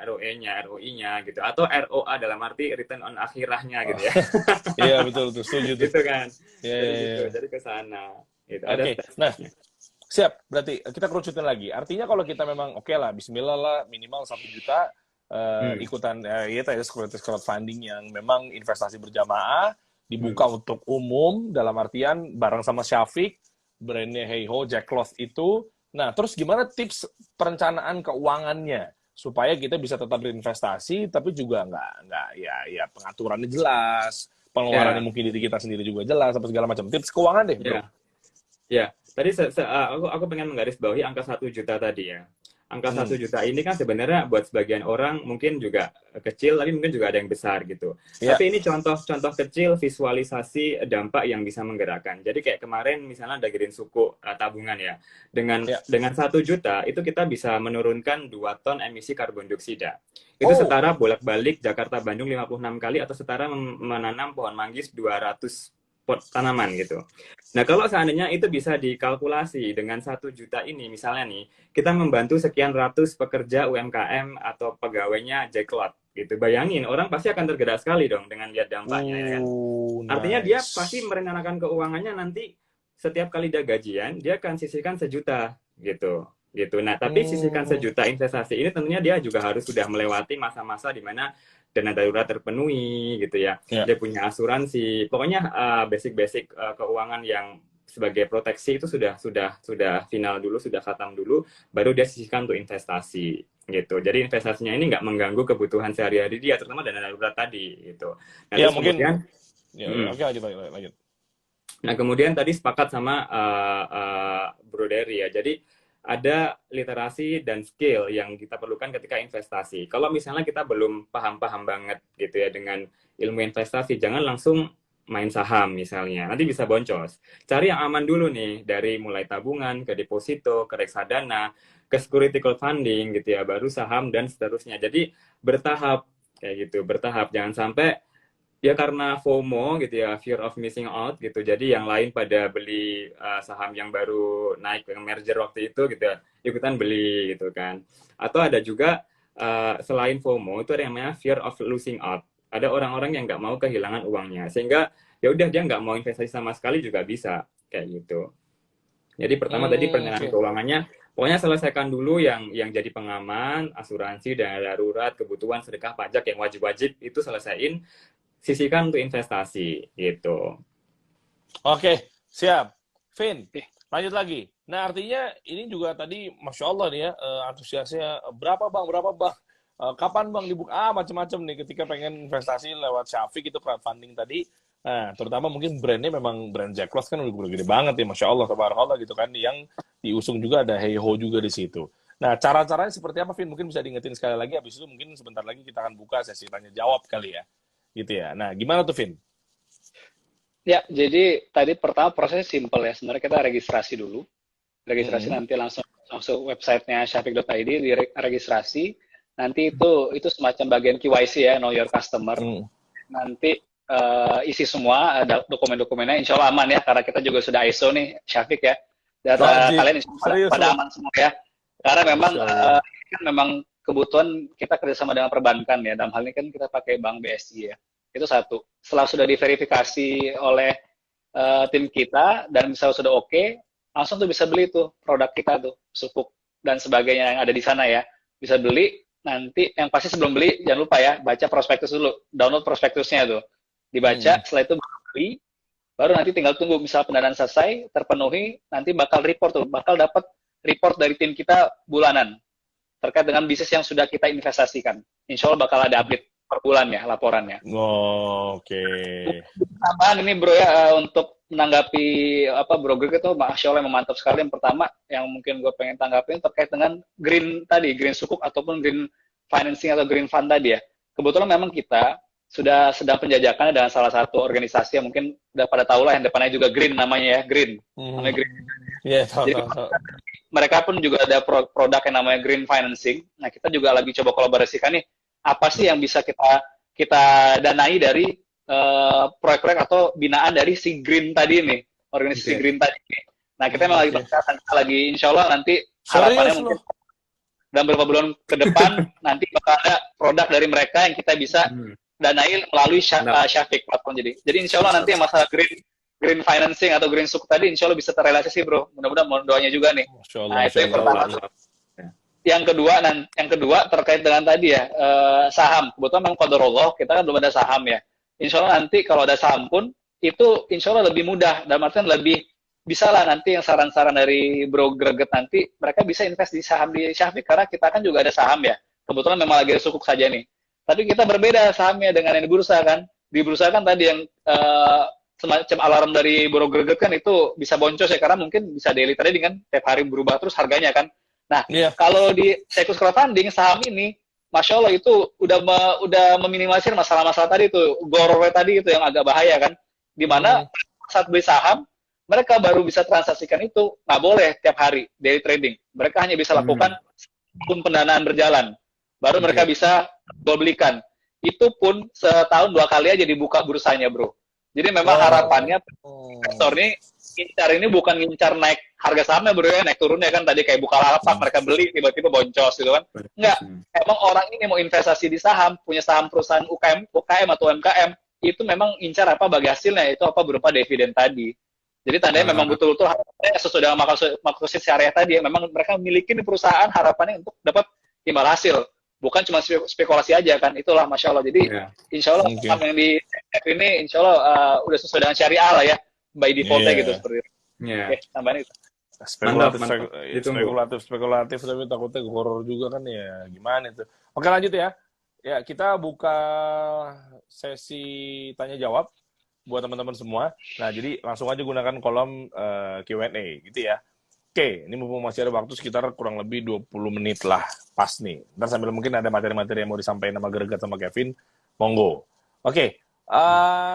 ROE-nya, ROI-nya gitu, atau ROA dalam arti return on akhirahnya gitu ya. Iya betul setuju tuh. Gitu kan. Iya. Jadi ke sana. Gitu. Oke. Nah, siap. Berarti kita kerucutin lagi. Artinya kalau kita memang oke lah, Bismillah lah, minimal 1 juta ikutan ya tadi securities crowdfunding yang memang investasi berjamaah dibuka untuk umum dalam artian bareng sama Syafiq, brandnya Heiho, Jack Cloth itu. Nah, terus gimana tips perencanaan keuangannya supaya kita bisa tetap berinvestasi tapi juga nggak ya pengaturannya jelas, pengeluarannya mungkin diri kita sendiri juga jelas, apa segala macam. Tips keuangan deh, bro. Ya, tadi aku pengen menggarisbawahi angka 1 juta tadi ya. Angka 1 juta ini kan sebenarnya buat sebagian orang mungkin juga kecil, tapi mungkin juga ada yang besar gitu. Tapi ini contoh kecil visualisasi dampak yang bisa menggerakkan. Jadi kayak kemarin misalnya ada green suku tabungan ya. Dengan 1 juta itu kita bisa menurunkan 2 ton emisi karbon dioksida. Itu setara bolak-balik Jakarta-Bandung 56 kali atau setara menanam pohon manggis 200 pot tanaman gitu. Nah, kalau seandainya itu bisa dikalkulasi dengan 1 juta ini, misalnya nih, kita membantu sekian ratus pekerja UMKM atau pegawainya Jack Cloth gitu. Bayangin, orang pasti akan tergerak sekali dong dengan lihat dampaknya ya kan. Artinya dia pasti merencanakan keuangannya nanti setiap kali dia gajian, dia akan sisihkan 1 juta gitu. gitu. Nah, tapi sisihkan sejuta investasi ini tentunya dia juga harus sudah melewati masa-masa di mana dana darurat terpenuhi gitu ya. Ya. Dia punya asuransi. Pokoknya basic-basic keuangan yang sebagai proteksi itu sudah final dulu, sudah khatam dulu, baru dia sisihkan untuk investasi gitu. Jadi investasinya ini nggak mengganggu kebutuhan sehari-hari dia, terutama dana darurat tadi gitu. Nah, Ya terus mungkin. kemudian Oke, lanjut. Nah, kemudian tadi sepakat sama Bro Dery ya. Jadi ada literasi dan skill yang kita perlukan ketika investasi. Kalau misalnya kita belum paham-paham banget gitu ya dengan ilmu investasi, jangan langsung main saham misalnya. Nanti bisa boncos. Cari yang aman dulu nih, dari mulai tabungan, ke deposito, ke reksadana, ke security funding gitu ya, baru saham dan seterusnya. Jadi bertahap kayak gitu, bertahap. Jangan sampai ya karena FOMO gitu ya, fear of missing out gitu. Jadi yang lain pada beli saham yang baru naik yang merger waktu itu gitu ya, ikutan beli gitu kan. Atau ada juga selain FOMO itu ada yang namanya fear of losing out. Ada orang-orang yang nggak mau kehilangan uangnya, sehingga ya udah dia nggak mau investasi sama sekali juga bisa kayak gitu. Jadi pertama tadi perencanaan keuangannya, pokoknya selesaikan dulu yang jadi pengaman, asuransi, dana darurat, kebutuhan, sedekah, pajak yang wajib-wajib itu selesaiin. Sisihkan untuk investasi gitu. Oke, siap. Vin, lanjut lagi. Nah, artinya ini juga tadi, Masya Allah nih ya, antusiasnya berapa bang? Kapan bang dibuka? Macam-macam nih ketika pengen investasi lewat Syafiq itu crowdfunding tadi. Nah, terutama mungkin brandnya memang brand Jack Ross kan udah gede banget ya, Masya Allah, tabarakallah gitu kan. Yang diusung juga ada Hey Ho juga di situ. Nah, cara-caranya seperti apa, Vin? Mungkin bisa diingetin sekali lagi, habis itu mungkin sebentar lagi kita akan buka sesi tanya-jawab kali ya. Gitu ya. Nah, gimana tuh, Vin? Ya, jadi tadi pertama prosesnya simple ya. Sebenarnya kita registrasi dulu. Registrasi nanti langsung websitenya syafiq.id, diregistrasi. Nanti itu semacam bagian KYC ya, know your customer. Nanti isi semua ada dokumen-dokumennya, insya Allah aman ya, karena kita juga sudah ISO nih, Syafiq ya. Data kalian insya Allah pada aman semua ya. Karena memang kan memang kebutuhan kita kerjasama dengan perbankan ya. Dalam hal ini kan kita pakai bank BSI ya. Itu satu. Setelah sudah diverifikasi oleh tim kita dan misalnya sudah oke, langsung tuh bisa beli tuh produk kita tuh, sukuk dan sebagainya yang ada di sana ya. Bisa beli, nanti yang pasti sebelum beli jangan lupa ya, baca prospektus dulu. Download prospektusnya tuh. Dibaca, setelah itu baru beli, baru nanti tinggal tunggu misal pendanaan selesai, terpenuhi, nanti bakal dapat report dari tim kita bulanan terkait dengan bisnis yang sudah kita investasikan. Insya Allah bakal ada update per bulan ya laporannya. Oke. Tambahan ini bro ya, untuk menanggapi Bro Greg itu Masya Allah memantap sekali. Yang pertama yang mungkin gue pengen tanggapin terkait dengan green sukuk ataupun green financing atau green fund tadi ya. Kebetulan memang kita sudah sedang penjajakan dengan salah satu organisasi yang mungkin udah pada tahu lah, yang depannya juga green namanya ya, green. Namanya green. Iya, tahu. Mereka pun juga ada produk yang namanya green financing. Nah, kita juga lagi coba kolaborasikan nih, apa sih yang bisa kita danai dari proyek-proyek atau binaan dari si green tadi nih, organisasi green tadi nih. Nah, kita memang lagi insya Allah nanti harapannya mungkin dalam beberapa bulan ke depan nanti bakal ada produk dari mereka yang kita bisa danai melalui Syafiq platform. Jadi insya Allah nanti yang masalah green financing atau green suk tadi insya Allah bisa terrealisasi bro. Mudah-mudahan mohon doanya juga nih. Nah itu yang pertama. Yang kedua terkait dengan tadi ya saham. Kebetulan memang qadarullah kita kan belum ada saham ya. Insya Allah nanti kalau ada saham pun itu insya Allah lebih mudah. Dalam artian lebih bisa lah nanti yang saran-saran dari Bro Greget nanti mereka bisa invest di saham di Syafiq karena kita kan juga ada saham ya. Kebetulan memang lagi ada sukuk saja nih. Tapi kita berbeda sahamnya dengan yang di bursa kan. Di bursa kan tadi yang semacam alarm dari Bro Greget kan itu bisa boncos ya karena mungkin bisa daily trading kan tiap hari berubah terus harganya kan. Nah, kalau di siklus crowdfunding saham ini Masya Allah itu udah meminimalisir masalah-masalah tadi itu, goror tadi itu yang agak bahaya kan. Di mana saat beli saham mereka baru bisa transaksikan itu nggak boleh tiap hari daily trading. Mereka hanya bisa lakukan pun pendanaan berjalan. Baru mereka bisa jual belikan. Itu pun setahun 2 kali aja dibuka bursanya, bro. Jadi memang harapannya investor ini ngincar ini bukan ngincar naik harga sahamnya, bro ya, naik turunnya kan tadi kayak Bukalapak mereka beli tiba-tiba boncos gitu kan. Enggak, emang orang ini mau investasi di saham, punya saham perusahaan UKM atau UMKM, itu memang incar apa bagi hasilnya, itu apa berupa dividen tadi. Jadi tandanya memang Ah, betul-betul harapannya sesuai dengan maksud syariah tadi. Memang mereka memiliki nih perusahaan harapannya untuk dapat imbal hasil. Bukan cuma spekulasi aja kan. Itulah Masya Allah. Jadi ya. insya Allah Oke. saham yang di ETF ini insya Allah udah sesuai dengan syariah lah ya. By defaultnya gitu Iya. seperti itu. Oke, Ya. tambahan itu. Mantap, Spekulatif, mantap. Ditunggu. spekulatif, tapi takutnya horor juga kan ya. Gimana itu? Oke, lanjut ya. Ya, kita buka sesi tanya jawab buat teman-teman semua. Nah, jadi langsung aja gunakan kolom Q&A gitu ya. Oke, ini mumpung masih ada waktu sekitar kurang lebih 20 menit lah. Pas nih. Ntar sambil mungkin ada materi-materi yang mau disampaikan sama Gregat sama Kevin, monggo. Oke,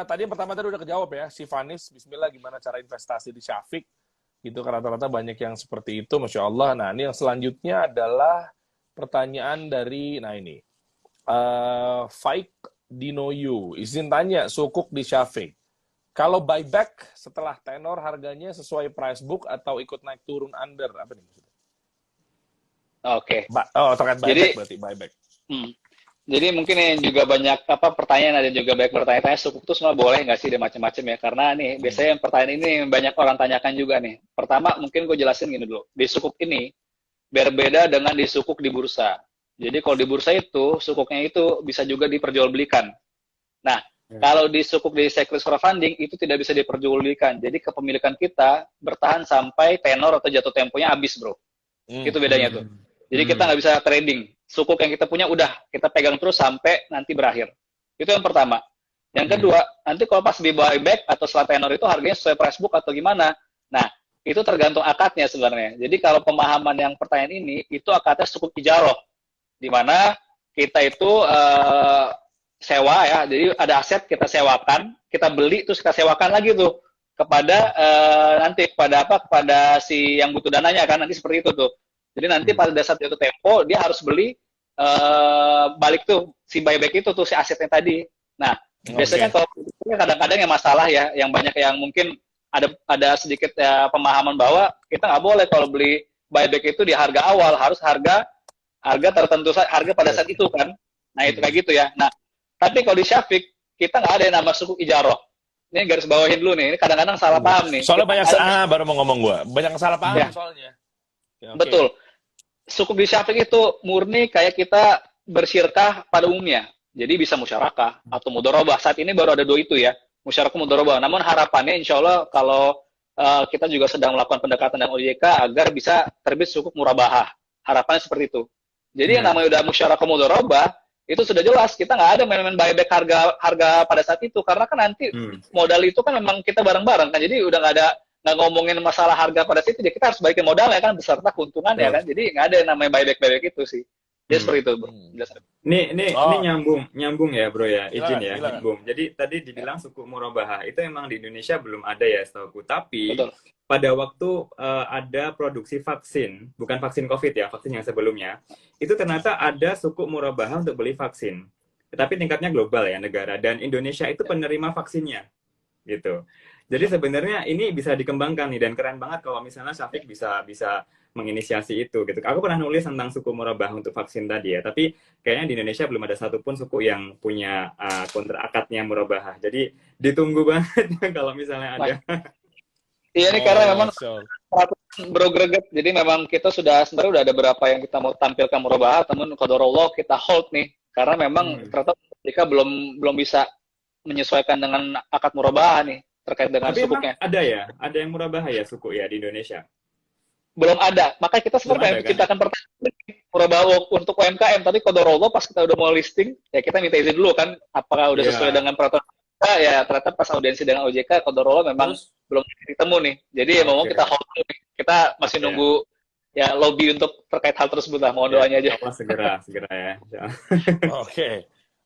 tadi yang pertama tadi udah kejawab ya. Si Vanis, Bismillah gimana cara investasi di Syafiq? Gitu kan rata-rata banyak yang seperti itu, Masya Allah. Nah, ini yang selanjutnya adalah pertanyaan dari, nah ini, Faik Dinoyu. Izin tanya, sukuk di Syafiq. Kalau buyback setelah tenor harganya sesuai price book atau ikut naik turun under, apa nih maksudnya? Oke. Terkait Jadi, buyback berarti, buyback. jadi mungkin yang juga banyak pertanyaan, ada juga banyak bertanya-tanya sukuk itu semua boleh nggak sih, dan macam-macam ya. Karena nih biasanya yang pertanyaan ini banyak orang tanyakan juga nih. Pertama mungkin gue jelasin gini dulu. Di sukuk ini berbeda dengan di sukuk di bursa. Jadi kalau di bursa itu sukuknya itu bisa juga diperjualbelikan. Nah, kalau di sukuk di securities crowdfunding itu tidak bisa diperjualbelikan. Jadi kepemilikan kita bertahan sampai tenor atau jatuh temponya habis, bro. Itu bedanya tuh. Jadi kita nggak bisa trading. Sukuk yang kita punya udah kita pegang terus sampai nanti berakhir. Itu yang pertama. Yang kedua, nanti kalau pas di buyback atau setelah tenor itu harganya sesuai price book atau gimana. Nah, itu tergantung akadnya sebenarnya. Jadi kalau pemahaman yang pertanyaan ini, itu akadnya sukuk ijaroh. Di mana kita itu sewa ya, jadi ada aset kita sewakan, kita beli terus kita sewakan lagi tuh kepada nanti kepada si yang butuh dananya kan, nanti seperti itu tuh. Jadi nanti pada dasar jatuh tempo dia harus beli balik tuh si buyback itu tuh si asetnya tadi. Nah, biasanya kalau kadang-kadang yang masalah ya, yang banyak yang mungkin ada sedikit ya, pemahaman bahwa kita nggak boleh kalau beli buyback itu di harga awal, harus harga tertentu, harga pada saat itu kan. Nah, itu kayak gitu ya. Nah, tapi kalau di Syafiq, kita nggak ada yang nama suku ijaroh. Ini garis bawahin dulu nih. Ini kadang-kadang salah paham nih. Soalnya banyak baru mau ngomong gue. Banyak salah paham soalnya. Ya, betul. Sukuk di Syafiq itu murni kayak kita bersyirkah pada umumnya. Jadi bisa musyarakah atau mudharabah. Saat ini baru ada dua itu ya. Musyarakah mudharabah. Namun harapannya insya Allah kalau kita juga sedang melakukan pendekatan dengan OJK agar bisa terbit sukuk murabahah. Harapannya seperti itu. Jadi yang namanya udah musyarakah mudharabah, itu sudah jelas kita nggak ada main-main buyback harga pada saat itu, karena kan nanti modal itu kan memang kita bareng-bareng kan, jadi udah nggak ngomongin masalah harga pada situ, jadi kita harus balikin modal ya kan beserta keuntungan ya kan, jadi nggak ada yang namanya buyback itu sih. Jadi seperti itu, bro. Ini nyambung ya, bro ya. Izin ya, nyambung. Jadi tadi dibilang suku murabahah itu emang di Indonesia belum ada ya, setahu tapi pada waktu ada produksi vaksin, bukan vaksin COVID ya, vaksin yang sebelumnya, itu ternyata ada suku murabahah untuk beli vaksin. Tetapi tingkatnya global ya, negara, dan Indonesia itu penerima vaksinnya, gitu. Jadi sebenarnya ini bisa dikembangkan nih, dan keren banget kalau misalnya Syafiq bisa menginisiasi itu gitu. Aku pernah nulis tentang suku murabahah untuk vaksin tadi ya, tapi kayaknya di Indonesia belum ada satupun suku yang punya kontrak akadnya murabahah. Jadi ditunggu banget kalau misalnya ada. Iya, ini karena memang bro greget. Jadi memang kita sebenarnya udah ada beberapa yang kita mau tampilkan murabahah, namun qadarullah kita hold nih karena memang ternyata mereka belum bisa menyesuaikan dengan akad murabahah nih terkait dengan sukuknya. Ada ya? Ada yang murabahah ya suku ya di Indonesia? Belum ada. Makanya kita sebenarnya menciptakan pertanyaan murabahah untuk UMKM, tapi qadarullah pas kita udah mau listing, ya kita minta izin dulu kan apakah udah sesuai dengan peraturan. Ya ternyata pas audiensi dengan OJK qadarullah memang belum ditemu nih. Jadi ya mau kita hold nih. Kita masih nunggu ya lobby untuk terkait hal tersebut lah. Mohon doanya aja. Segera ya.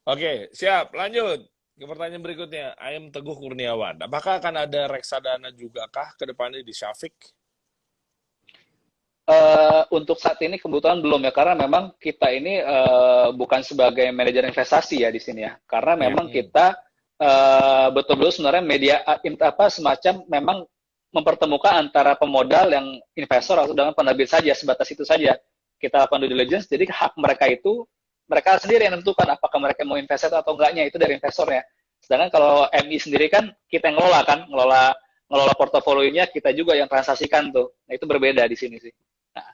Oke, siap. Lanjut ke pertanyaan berikutnya. Ayam Teguh Kurniawan. Apakah akan ada reksadana juga kah ke depannya di Syafiq? Untuk saat ini kebetulan belum ya, karena memang kita ini bukan sebagai manajer investasi ya di sini ya. Karena memang kita betul-betul sebenarnya media semacam memang mempertemukan antara pemodal yang investor atau dengan penerbit saja, sebatas itu saja. Kita lakukan due diligence, jadi hak mereka itu mereka sendiri yang menentukan apakah mereka mau investasi atau enggaknya, itu dari investornya. Sedangkan kalau MI sendiri kan kita yang ngelola ngelola portofolionya kita juga yang transaksikan tuh. Nah, itu berbeda di sini sih. Nah,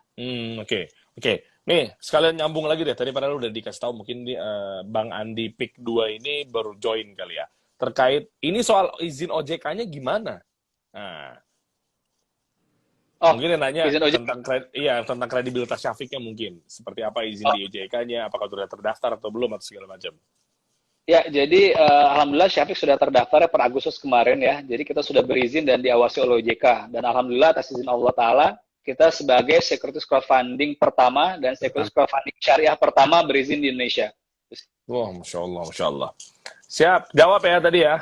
Oke. Oke. Nih, sekalian nyambung lagi deh. Tadi padahal udah dikasih tahu mungkin Bang Andi Pick 2 ini baru join kali ya. Terkait ini soal izin OJK-nya gimana? Nah, oh, mungkin yang nanya izin OJK. tentang kredibilitas Syafiqnya mungkin. Seperti apa izin di OJK-nya, apakah sudah terdaftar atau belum atau segala macam. Ya, jadi alhamdulillah Syafiq sudah terdaftar per Agustus kemarin ya. Jadi kita sudah berizin dan diawasi oleh OJK. Dan alhamdulillah atas izin Allah Ta'ala, kita sebagai securities crowdfunding pertama dan securities crowdfunding syariah pertama berizin di Indonesia. Wah, Masya Allah, Masya Allah. Siap, jawab ya tadi ya.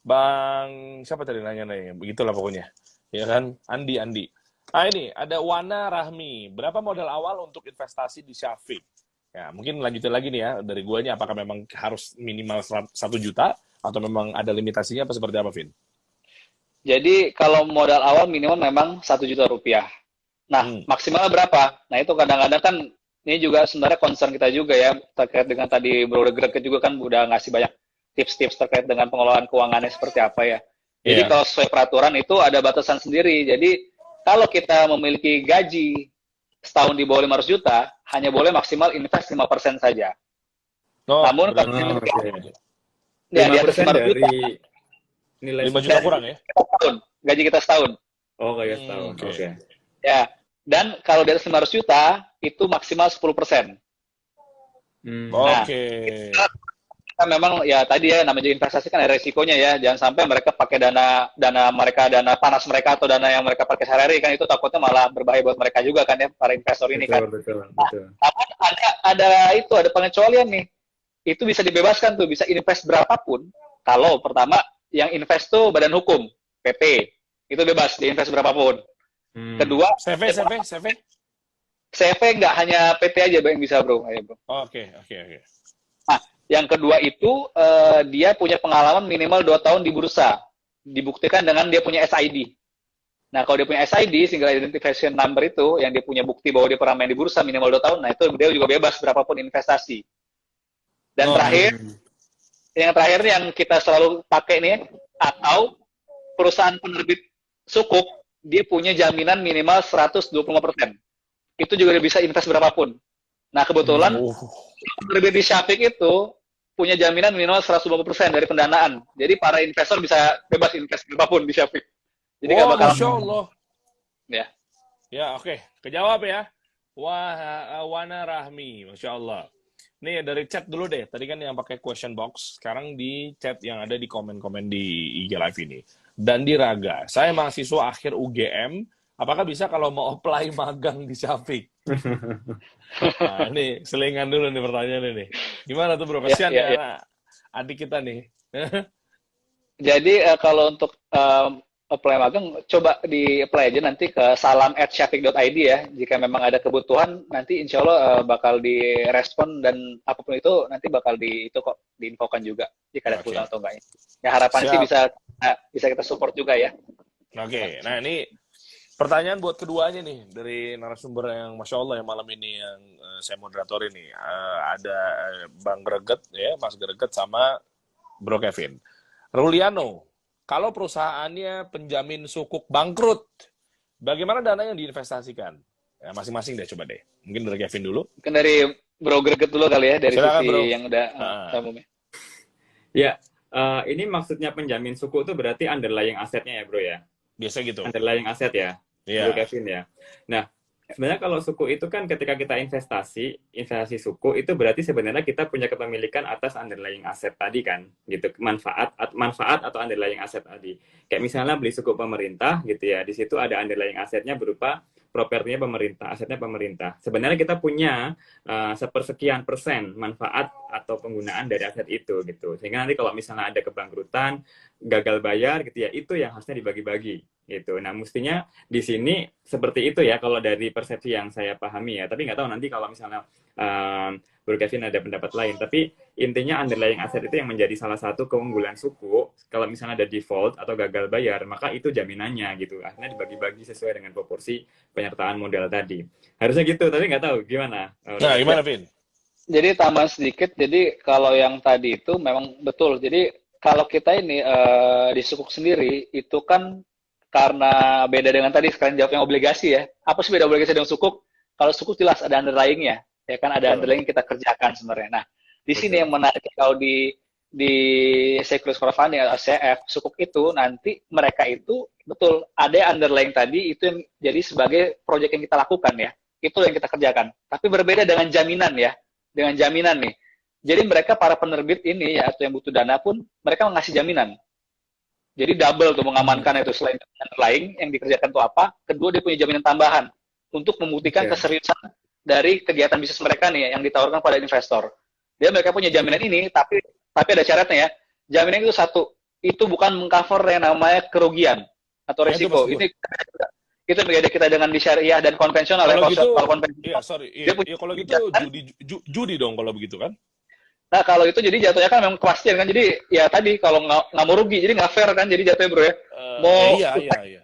Bang, siapa tadi nanya nih? Begitulah pokoknya. Ya kan? Andi. Ini ada Wana Rahmi. Berapa modal awal untuk investasi di Syafiq? Ya, mungkin lanjutin lagi nih ya dari guanya, apakah memang harus minimal 1 juta atau memang ada limitasinya apa seperti apa, Vin? Jadi kalau modal awal minimal memang 1 juta rupiah. Nah, maksimalnya berapa? Nah, itu kadang-kadang kan ini juga sebenarnya concern kita juga ya terkait dengan tadi Bro Greget juga kan udah ngasih banyak tips-tips terkait dengan pengelolaan keuangannya seperti apa ya. Jadi kalau sesuai peraturan itu ada batasan sendiri. Jadi kalau kita memiliki gaji setahun di bawah 500 juta, hanya boleh maksimal invest 5% saja. Namun kalau ya, di atas 500 dari juta, nilai 5 juta kurang ya? gaji kita setahun. Oh, kayak setahun. Oke. Ya, dan kalau di atas 500 juta, itu maksimal 10%. Oke. Kita memang ya tadi ya namanya investasi kan ada resikonya ya. Jangan sampai mereka pakai dana panas mereka atau dana yang mereka pakai sehari-hari kan itu takutnya malah berbahaya buat mereka juga kan ya para investor ini kan. Betul. Namun ada pengecualian nih. Itu bisa dibebaskan tuh, bisa invest berapapun. Kalau pertama yang invest tuh badan hukum, PT. Itu bebas diinvest berapapun. Kedua, CV nggak hanya PT aja yang bisa, Bro. Ayo, Bro. Oke. Nah, yang kedua itu dia punya pengalaman minimal 2 tahun di bursa. Dibuktikan dengan dia punya SID. Nah, kalau dia punya SID, Single Identification Number itu, yang dia punya bukti bahwa dia pernah main di bursa minimal 2 tahun, nah itu dia juga bebas berapapun investasi. Dan yang terakhir yang kita selalu pakai nih, atau perusahaan penerbit sukuk, dia punya jaminan minimal 125%. Itu juga bisa invest berapapun. Nah, kebetulan penerbit di Syafiq itu punya jaminan minimal 150% dari pendanaan. Jadi para investor bisa bebas invest berapapun di Syafiq. Jadi nggak bakal. Masya Allah. Ya, oke. Kejawab ya. Wana Rahmi, Masya Allah. Nih dari chat dulu deh. Tadi kan yang pakai question box. Sekarang di chat yang ada di komen-komen di IG Live ini. Dan di Raga, saya mahasiswa akhir UGM, apakah bisa kalau mau apply magang di Syafiq? Nah, ini selingan dulu nih pertanyaannya nih. Gimana tuh Bro? Kasihan ya. Adik kita nih. Jadi kalau untuk apply magang, coba di-apply aja nanti ke salam@syafiq.id ya. Jika memang ada kebutuhan, nanti insya Allah bakal direspon dan apapun itu nanti bakal diinfokan juga jika ada kebutuhan atau enggak. Ya harapan sih bisa kita support juga ya. Oke, nah ini pertanyaan buat keduanya nih dari narasumber yang Masya Allah yang malam ini yang saya moderator ini. Ada Bang Greget ya, Mas Greget sama Bro Kevin. Ruliano, kalau perusahaannya penjamin sukuk bangkrut, bagaimana dana yang diinvestasikan? Ya, masing-masing deh, coba deh. Mungkin dari Kevin dulu. Mungkin dari Bro Greget dulu kali ya, dari silakan, sisi Bro. yang udah umumnya. Ya, ini maksudnya penjamin suku itu berarti underlying asetnya ya, Bro ya? Biasa gitu. Underlying aset ya, Bro Kevin ya. Nah, sebenarnya kalau suku itu kan ketika kita investasi suku itu berarti sebenarnya kita punya kepemilikan atas underlying aset tadi kan, gitu. Manfaat atau underlying aset tadi. Kayak misalnya beli suku pemerintah gitu ya, di situ ada underlying asetnya berupa propertinya pemerintah, asetnya pemerintah. Sebenarnya kita punya sepersekian persen manfaat atau penggunaan dari aset itu gitu. Sehingga nanti kalau misalnya ada kebangkrutan, gagal bayar gitu ya, itu yang harusnya dibagi-bagi gitu. Nah, mestinya di sini seperti itu ya kalau dari persepsi yang saya pahami ya. Tapi nggak tahu nanti kalau misalnya Bro Kevin ada pendapat lain. Tapi intinya underlying aset itu yang menjadi salah satu keunggulan suku. Kalau misalnya ada default atau gagal bayar, maka itu jaminannya gitu. Akhirnya dibagi-bagi sesuai dengan proporsi penyertaan modal tadi. Harusnya gitu, tapi nggak tahu gimana. Nah, gimana, Vin? Jadi tambahan sedikit, jadi kalau yang tadi itu memang betul. Jadi kalau kita ini di sukuk sendiri, itu kan karena beda dengan tadi sekalian jawab yang obligasi ya. Apa sih beda obligasi dengan sukuk? Kalau sukuk jelas ada underlying-nya, ya kan ada underlying yang kita kerjakan sebenarnya. Nah, di sini yang menarik kalau di securities crowdfunding atau CF sukuk itu nanti mereka itu betul ada underlying tadi itu yang jadi sebagai proyek yang kita lakukan ya. Itu yang kita kerjakan. Tapi berbeda dengan jaminan ya. Dengan jaminan nih. Jadi mereka para penerbit ini ya atau yang butuh dana pun mereka ngasih jaminan. Jadi double tuh mengamankan itu selain underlying yang dikerjakan itu apa, kedua dia punya jaminan tambahan untuk membuktikan keseriusan dari kegiatan bisnis mereka nih yang ditawarkan pada investor. Dia mereka punya jaminan ini, tapi ada syaratnya ya. Jaminan itu satu, itu bukan mengcover yang namanya kerugian atau resiko. Itu beda kita dengan di syariah dan konvensional. Kalau gitu, kalau konvensional, iya sorry, iya, kalau gitu judi dong kalau begitu kan? Nah kalau itu jadi jatuhnya kan memang kepastian kan, jadi ya tadi kalau nggak mau rugi, jadi nggak fair kan, jadi jatuhnya bro ya. Iya.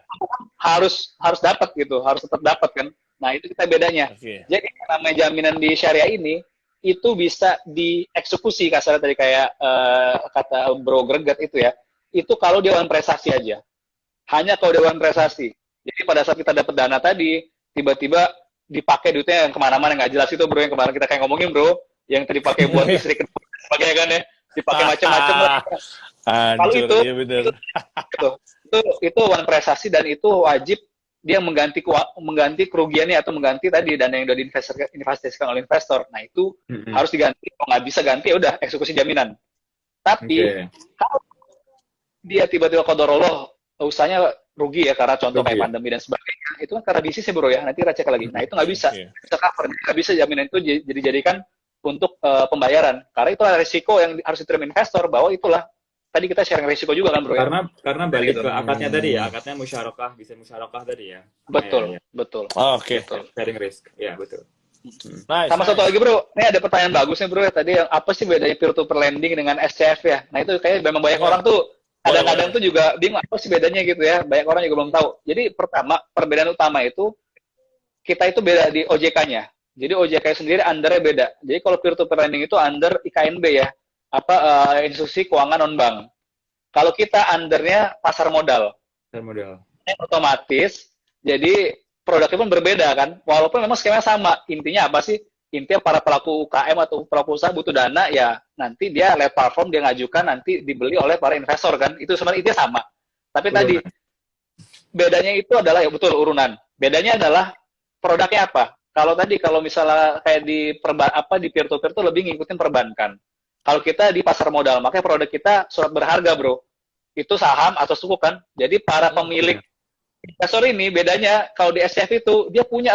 Harus dapat gitu, harus tetap dapat kan. Nah itu kita bedanya. Okay. Jadi namanya jaminan di syariah ini itu bisa dieksekusi kasarnya tadi kayak kata Bro Greget itu ya. Itu kalau dia prestasi aja. Hanya kalau dia prestasi. Jadi pada saat kita dapat dana tadi, tiba-tiba dipakai duitnya yang kemana-mana nggak jelas itu bro, yang kemarin kita kayak ngomongin bro, yang tadi dipakai buat istri sebagainya kan ya, dipakai macam-macam lah. Kalau itu, iya itu one prestasi dan itu wajib dia mengganti kerugiannya atau mengganti tadi dana yang sudah diinvestasikan oleh investor. Nah itu harus diganti. Kalau nggak bisa ganti ya udah eksekusi jaminan. Tapi kalau dia tiba-tiba qadarullah usahanya rugi ya karena contoh kayak pandemi dan sebagainya, itu kan karena bisnisnya bro ya, nanti kita cek lagi. Nah itu nggak bisa, bisa cover, nggak bisa jaminan itu dijadikan untuk pembayaran, karena itu risiko yang harus diterima investor, bahwa itulah tadi kita sharing risiko juga kan bro ya. Karena balik ke akadnya tadi ya, akadnya musyarakah, bisa musyarakah tadi ya. Betul, betul. Oke. Sharing risk, ya betul. Nice, sama satu lagi bro, ini ada pertanyaan bagus nih bro ya, tadi yang apa sih bedanya peer-to-peer lending dengan SCF ya? Nah itu kayak memang banyak orang tuh kadang-kadang tuh juga bingung apa sih bedanya gitu ya, banyak orang juga belum tahu. Jadi pertama, perbedaan utama itu kita itu beda di OJK-nya. Jadi OJK sendiri undernya beda. Jadi kalau peer-to-peer lending itu under IKNB ya, institusi keuangan non-bank. Kalau kita undernya pasar modal. Otomatis, jadi produknya pun berbeda kan, walaupun memang skemanya sama. Intinya apa sih? Intinya para pelaku UKM atau pelaku usaha butuh dana, ya nanti dia lewat platform, dia ngajukan, nanti dibeli oleh para investor kan. Itu sebenarnya intinya sama. Tapi tadi, bedanya itu adalah, ya betul, urunan. Bedanya adalah produknya apa. Kalau misalnya kayak di peer-to-peer itu lebih ngikutin perbankan. Kalau kita di pasar modal, makanya produk kita surat berharga bro. Itu saham atau suku kan. Jadi para pemilik investor ini bedanya, kalau di SCF itu, dia punya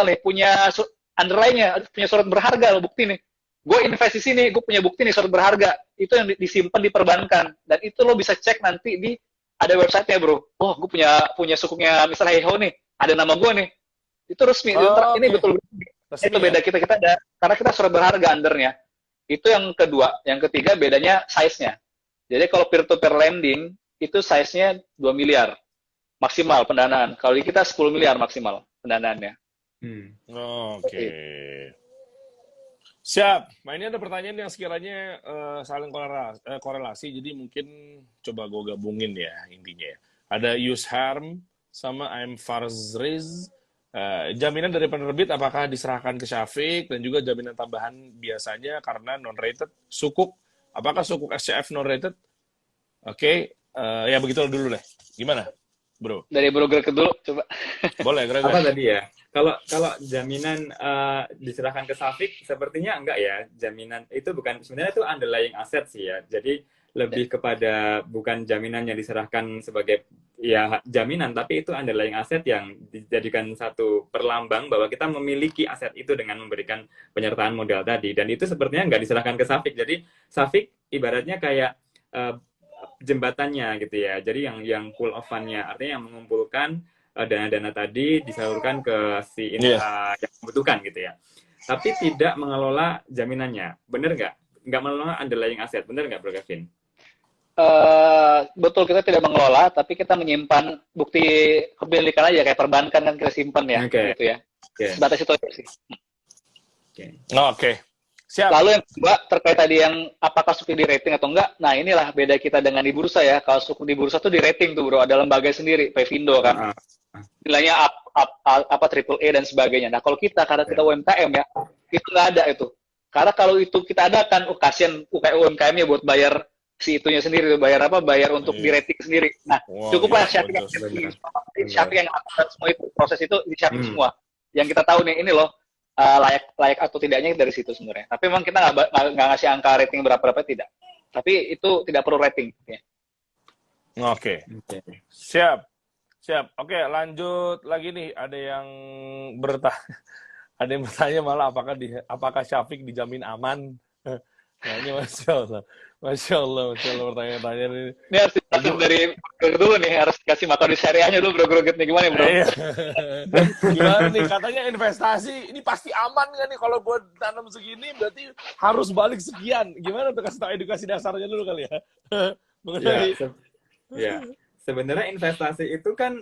underlying-nya, punya surat berharga loh, bukti nih. Gue invest di sini, gue punya bukti nih surat berharga. Itu yang disimpan di perbankan. Dan itu lo bisa cek nanti ada website-nya bro. Oh, gue punya sukuknya misalnya Heiho nih, ada nama gue nih. Itu resmi. Ini betul. Itu beda kita ada, karena kita surat berharga undernya. Itu yang kedua. Yang ketiga bedanya size-nya. Jadi kalau peer-to-peer lending, itu size-nya 2 miliar maksimal pendanaan. Kalau kita 10 miliar maksimal pendanaannya. Oke. Siap. Nah ini ada pertanyaan yang sekiranya saling korelasi, jadi mungkin coba gue gabungin ya intinya. Ada Yusharm sama I'm Farzriz. Jaminan dari penerbit apakah diserahkan ke Syafiq, dan juga jaminan tambahan biasanya karena non-rated sukuk. Apakah sukuk SCF non-rated? Oke. Ya begitu dulu deh. Gimana? Bro. Dari Bro Greg dulu, coba. Boleh, Greg. Apa tadi ya? Kalau jaminan diserahkan ke Syafiq, sepertinya enggak ya. Jaminan itu bukan, sebenarnya itu underlying asset sih ya. Jadi lebih kepada bukan jaminan yang diserahkan sebagai ya jaminan, tapi itu underlying asset yang dijadikan satu perlambang bahwa kita memiliki aset itu dengan memberikan penyertaan modal tadi. Dan itu sepertinya enggak diserahkan ke Syafiq. Jadi Syafiq ibaratnya kayak jembatannya gitu ya. Jadi yang pool of fund-nya, artinya yang mengumpulkan dana-dana tadi disalurkan ke si yang membutuhkan gitu ya. Tapi tidak mengelola jaminannya. Bener nggak? Nggak mengelola underlying asset. Bener nggak, Bro Kevin? Betul, kita tidak mengelola, tapi kita menyimpan bukti kepemilikan aja, kayak perbankan kan kita simpan ya. Gitu ya. Sebatas itu aja sih. Oke. Siap. Lalu yang kedua terkait tadi yang apakah suku di rating atau enggak. Nah, inilah beda kita dengan di bursa ya. Kalau suku di bursa tuh di rating tuh, Bro. Ada lembaga sendiri, Pevindo kan. Ah, Nilainya apa triple A dan sebagainya. Nah, kalau kita karena kita UMKM ya, itu nggak ada itu. Karena kalau itu kita adakan, kasihan UMKM-nya buat bayar si itunya sendiri, bayar untuk di rating sendiri. Nah, Wah, cukuplah iya, Syafiq bener. yang akan semua itu proses itu di Syafiq semua. Yang kita tahu nih ini loh layak atau tidaknya dari situ sebenarnya. Tapi memang kita nggak ngasih angka rating berapa tidak. Tapi itu tidak perlu rating. Ya. Oke. Siap. Siap. Oke, lanjut lagi nih. Ada yang ada yang bertanya malah apakah Syafiq dijamin aman? Nah, ini Masya Allah pertanyaan-pertanyaan ini. Ini harus dikasih dari Bro dulu nih, harus dikasih materi syariahnya dulu Bro nih gimana Bro? Iya. Gimana nih, katanya investasi, ini pasti aman nggak nih kalau buat tanam segini, berarti harus balik sekian. Gimana untuk kasih tahu edukasi dasarnya dulu kali ya? Mengenai... Ya, sebenarnya investasi itu kan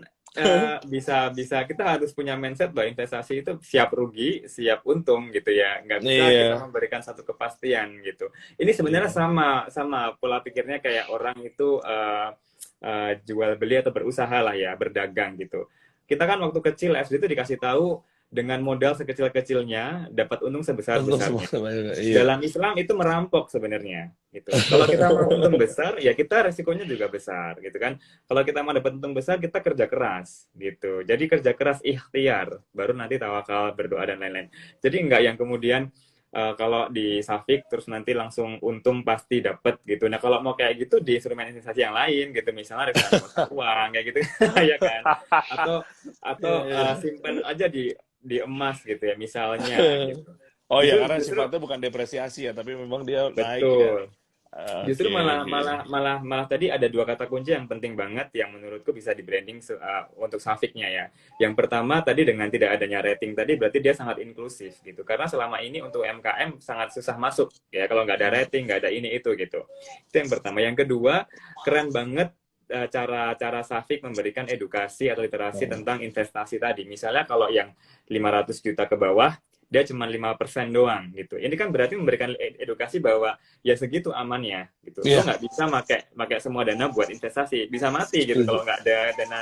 bisa kita harus punya mindset bahwa investasi itu siap rugi, siap untung gitu ya. Nggak bisa kita memberikan satu kepastian gitu. Ini sebenarnya sama pola pikirnya kayak orang itu jual beli atau berusaha lah ya, berdagang gitu. Kita kan waktu kecil SD itu dikasih tahu dengan modal sekecil-kecilnya dapat untung sebesar-besarnya. Dalam Islam itu merampok sebenarnya gitu. Kalau kita mau untung besar ya kita resikonya juga besar gitu kan. Kalau kita mau dapat untung besar kita kerja keras gitu. Jadi kerja keras ikhtiar baru nanti tawakal, berdoa dan lain-lain. Jadi enggak yang kemudian kalau di Syafiq terus nanti langsung untung pasti dapat gitu. Nah, kalau mau kayak gitu di instrumen investasi yang lain gitu, misalnya reksadana uang kayak gitu ya kan. Atau simpan aja di emas gitu ya misalnya gitu. Oh iya, karena sifatnya bukan depresiasi ya, tapi memang dia naik ya. Justru malah tadi ada dua kata kunci yang penting banget yang menurutku bisa di branding untuk Syafiqnya ya. Yang pertama tadi dengan tidak adanya rating tadi berarti dia sangat inklusif gitu. Karena selama ini untuk MKM sangat susah masuk ya kalau nggak ada rating, nggak ada ini itu gitu. Itu yang pertama. Yang kedua, keren banget cara Syafiq memberikan edukasi atau literasi tentang investasi tadi. Misalnya kalau yang 500 juta ke bawah, dia cuma 5% doang gitu. Ini kan berarti memberikan edukasi bahwa ya segitu amannya gitu. Lo nggak bisa pakai semua dana buat investasi, bisa mati gitu kalau nggak ada dana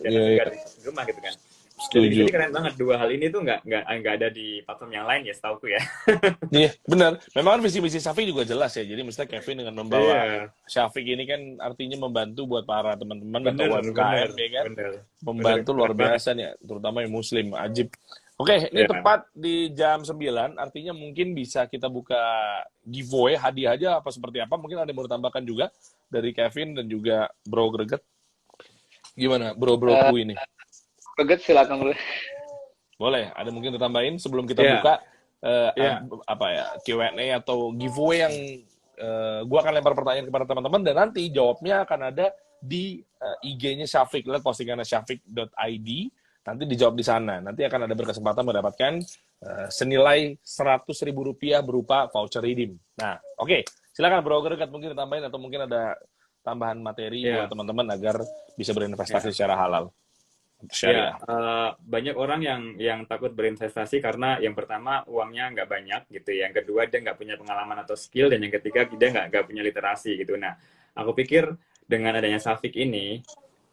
segar di rumah gitu kan. Jadi keren banget, dua hal ini tuh nggak ada di platform yang lain ya setauku ya. Iya benar. Memang kan visi Syafiq juga jelas ya. Jadi misalnya Kevin dengan membawa Syafiq ini kan artinya membantu buat para teman-teman atau UMKM ya kan. Membantu luar biasa nih, terutama yang Muslim. Ajib. Oke, ini tepat di jam 9, artinya mungkin bisa kita buka giveaway, hadiah aja apa seperti apa. Mungkin ada yang mau ditambahkan juga dari Kevin dan juga Bro Greget. Gimana bro-broku ini? Greget silakan Bro. Boleh, ada mungkin ditambahin sebelum kita buka Q&A atau giveaway yang gua akan lempar pertanyaan kepada teman-teman dan nanti jawabnya akan ada di IG-nya Syafiq, lihat postingannya syafiq.id. Nanti dijawab di sana. Nanti akan ada berkesempatan mendapatkan senilai Rp100.000 berupa voucher redeem. Nah, oke. Silakan Bro Greget mungkin ditambahin atau mungkin ada tambahan materi buat teman-teman agar bisa berinvestasi secara halal. Banyak orang yang takut berinvestasi karena yang pertama uangnya nggak banyak gitu. Yang kedua dia nggak punya pengalaman atau skill dan yang ketiga dia nggak punya literasi gitu. Nah, aku pikir dengan adanya Syafiq ini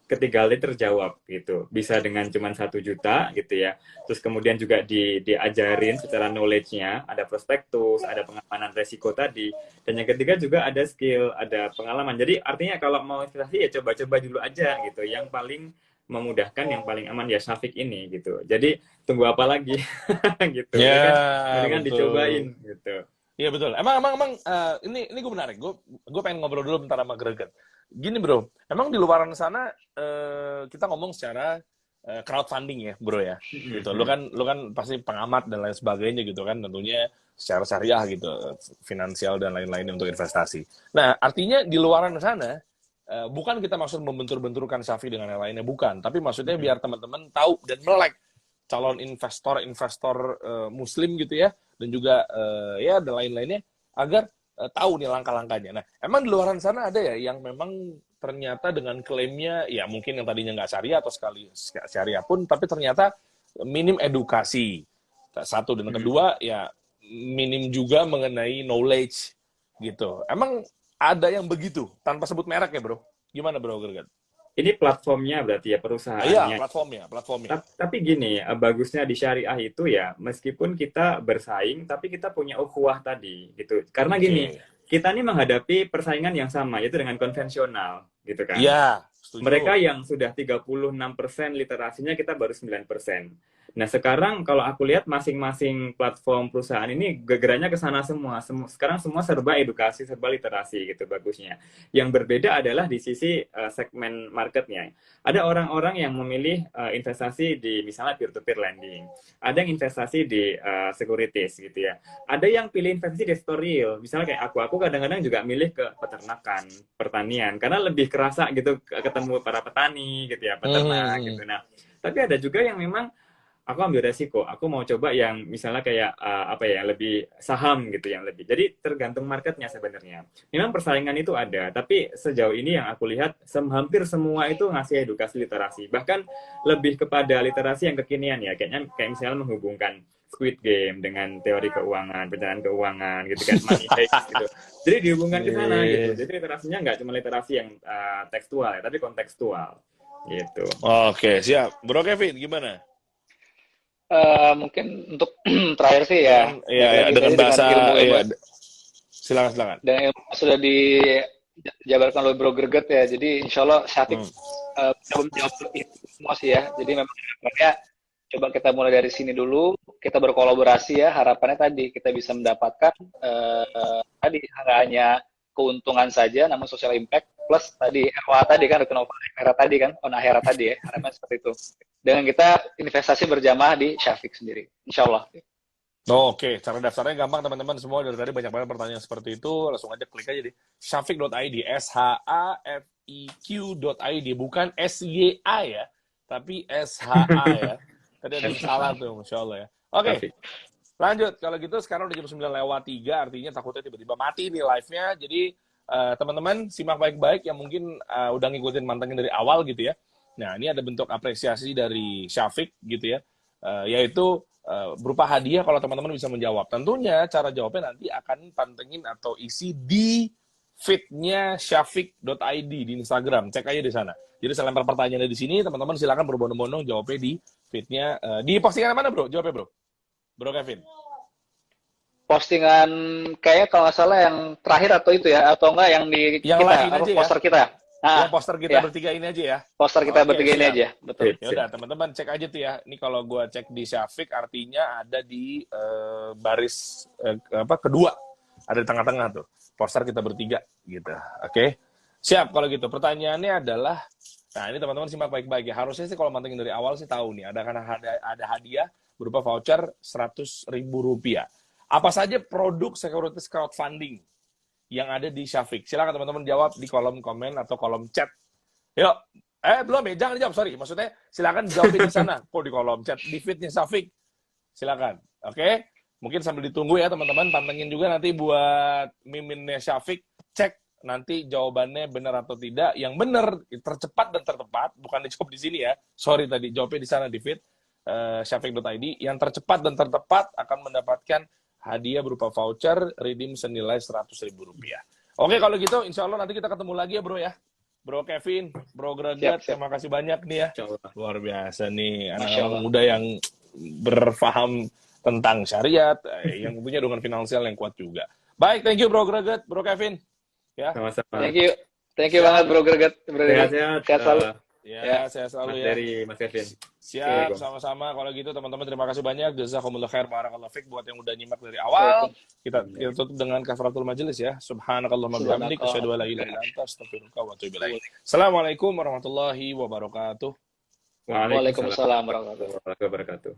ketiga hal terjawab gitu, bisa dengan cuma 1 juta gitu ya, terus kemudian juga diajarin secara knowledge-nya, ada prospektus, ada pengamanan resiko tadi, dan yang ketiga juga ada skill, ada pengalaman. Jadi artinya kalau mau investasi ya coba-coba dulu aja gitu, yang paling memudahkan, yang paling aman ya Syafiq ini gitu. Jadi tunggu apa lagi gitu, kan dicobain gitu. Iya betul. Emang ini gue menarik. Gue pengen ngobrol dulu bentar sama Greget. Gini bro, emang di luaran sana kita ngomong secara crowdfunding ya bro ya, gitu. Lu kan pasti pengamat dan lain sebagainya gitu kan, tentunya secara syariah gitu, finansial dan lain-lain untuk investasi. Nah artinya di luaran sana bukan kita maksud membentur-benturkan Syafiq dengan yang lainnya, bukan. Tapi maksudnya biar teman-teman tahu dan melek calon investor Muslim gitu ya, dan juga dan lain-lainnya agar tahu nih langkah-langkahnya. Nah, emang di luaran sana ada ya yang memang ternyata dengan klaimnya, ya mungkin yang tadinya nggak syariah atau sekali syariah pun, tapi ternyata minim edukasi. Satu, dan kedua, ya minim juga mengenai knowledge gitu. Emang ada yang begitu tanpa sebut merek ya bro? Gimana bro Greget? Ini platformnya berarti ya, Iya, perusahaannya. platformnya. Tapi gini, bagusnya di syariah itu ya, meskipun kita bersaing, tapi kita punya ukhuwah tadi, gitu. Karena gini, Oke. kita ini menghadapi persaingan yang sama, yaitu dengan konvensional, gitu kan. Iya, Mereka setuju. yang sudah 36% literasinya, kita baru 9%. Nah, sekarang kalau aku lihat masing-masing platform perusahaan ini gegeranya ke sana semua. Sekarang semua serba edukasi, serba literasi gitu bagusnya. Yang berbeda adalah di sisi segmen marketnya. Ada orang-orang yang memilih investasi di misalnya peer-to-peer lending. Ada yang investasi di securities gitu ya. Ada yang pilih investasi di store real. Misalnya kayak aku kadang-kadang juga milih ke peternakan, pertanian. Karena lebih kerasa gitu ketemu para petani gitu ya, peternak gitu. Hmm. Nah, tapi ada juga yang memang aku ambil resiko. Aku mau coba yang misalnya kayak apa ya, lebih saham gitu yang lebih. Jadi tergantung marketnya sebenarnya. Memang persaingan itu ada, tapi sejauh ini yang aku lihat hampir semua itu ngasih edukasi literasi. Bahkan lebih kepada literasi yang kekinian ya. Kayaknya kayak misalnya menghubungkan Squid Game dengan teori keuangan, perencanaan keuangan gitu kan, money hacks gitu. Jadi dihubungkan ke sana gitu. Eh, Jadi literasinya nggak cuma literasi yang tekstual ya, tapi kontekstual gitu. Oke, siap. Bro Kevin, gimana? Mungkin untuk terakhir sih ya, Dengan ya, balik ya lagi dengan tadi dengan bahasa ilmu-ilmu ya silakan. dan ilmu yang sudah dijabarkan oleh Bro Greget ya. Jadi insya Allah Syafiq Hmm. coba menjawab itu semua sih ya. Jadi memang harapannya coba kita mulai dari sini dulu, kita berkolaborasi ya. Harapannya tadi kita bisa mendapatkan tadi nggak hanya keuntungan saja, namun social impact plus tadi ROA tadi kan, return on akhirat tadi kan, on akhirat tadi ya. Harapannya seperti itu. Dengan kita investasi berjamaah di Syafiq sendiri, insya Allah. Oke, cara daftarnya gampang teman-teman semua. Dari tadi banyak banget pertanyaan seperti itu. Langsung aja klik aja di syafiq.id, shafiq.id, bukan SYA ya, tapi SHA ya. Tadi ada yang salah tuh, Masya Allah ya. Oke, Syafiq. lanjut. Kalau gitu sekarang udah jam 9:03, artinya takutnya tiba-tiba mati nih live-nya. Jadi teman-teman simak baik-baik yang mungkin udah ngikutin mantengin dari awal gitu ya. Nah, ini ada bentuk apresiasi dari Syafiq gitu ya, yaitu berupa hadiah kalau teman-teman bisa menjawab. Tentunya cara jawabnya nanti akan pantengin atau isi di feed-nya syafiq.id di Instagram. Cek aja di sana. Jadi saya lempar pertanyaannya di sini, teman-teman silakan berbondong-bondong jawabnya di feed-nya. Di postingan mana bro? Jawabnya bro. Bro Kevin. Postingan kayaknya kalau nggak salah yang terakhir atau itu ya, atau enggak yang di Yang kita, live ini apa aja ya. poster kita. Yang poster kita ya, bertiga ini aja ya. poster kita Oke, bertiga ini siap. aja, betul. Ya udah teman-teman cek aja tuh ya. Ini kalau gua cek di Syafiq artinya ada di baris kedua. Ada di tengah-tengah tuh. Poster kita bertiga gitu. Oke. Siap kalau gitu. Pertanyaannya adalah, nah ini teman-teman simak baik-baik ya. Harusnya sih kalau mantengin dari awal sih tahu nih, ada hadiah berupa voucher Rp100.000. Apa saja produk securities crowdfunding yang ada di Syafiq? Silakan teman-teman jawab di kolom komen atau kolom chat. Yuk. Belum ya, jangan dijawab, sorry. Maksudnya silakan jawabin di sana. Kok di kolom chat, di feed-nya Syafiq. Silakan. Oke? Mungkin sambil ditunggu ya teman-teman, pantengin juga nanti buat miminnya Syafiq, cek nanti jawabannya benar atau tidak. Yang benar, tercepat dan tertepat, bukan dijawab di sini ya. Sorry tadi, jawabnya di sana di feed syafiq.id. Yang tercepat dan tertepat akan mendapatkan hadiah berupa voucher redeem senilai Rp100.000. Oke, kalau gitu insya Allah nanti kita ketemu lagi ya bro ya. Bro Kevin, Bro Greget, Siap. terima kasih banyak nih ya. Insyaallah. Luar biasa nih, Masya anak-anak Allah. muda yang berfaham tentang syariat, yang tentunya dengan finansial yang kuat juga. Baik, thank you Bro Greget, Bro Kevin. Ya, Sama-sama. Thank you banget Bro Greget. Sehat-sehat. Sehat selalu. ya saya selalu Mas ya. dari Mas Kevin. Siap, sama-sama. Kalau gitu teman-teman terima kasih banyak. Jazakumullah khair, barakallahu fiik buat yang udah nyimak dari awal. Kita tutup dengan kafaratul majelis ya. Subhanakallahumma bihamdika asyhadu an la ilaha illa anta astaghfiruka wa atubu ilaik. Assalamualaikum warahmatullahi wabarakatuh. Waalaikumsalam warahmatullahi wabarakatuh.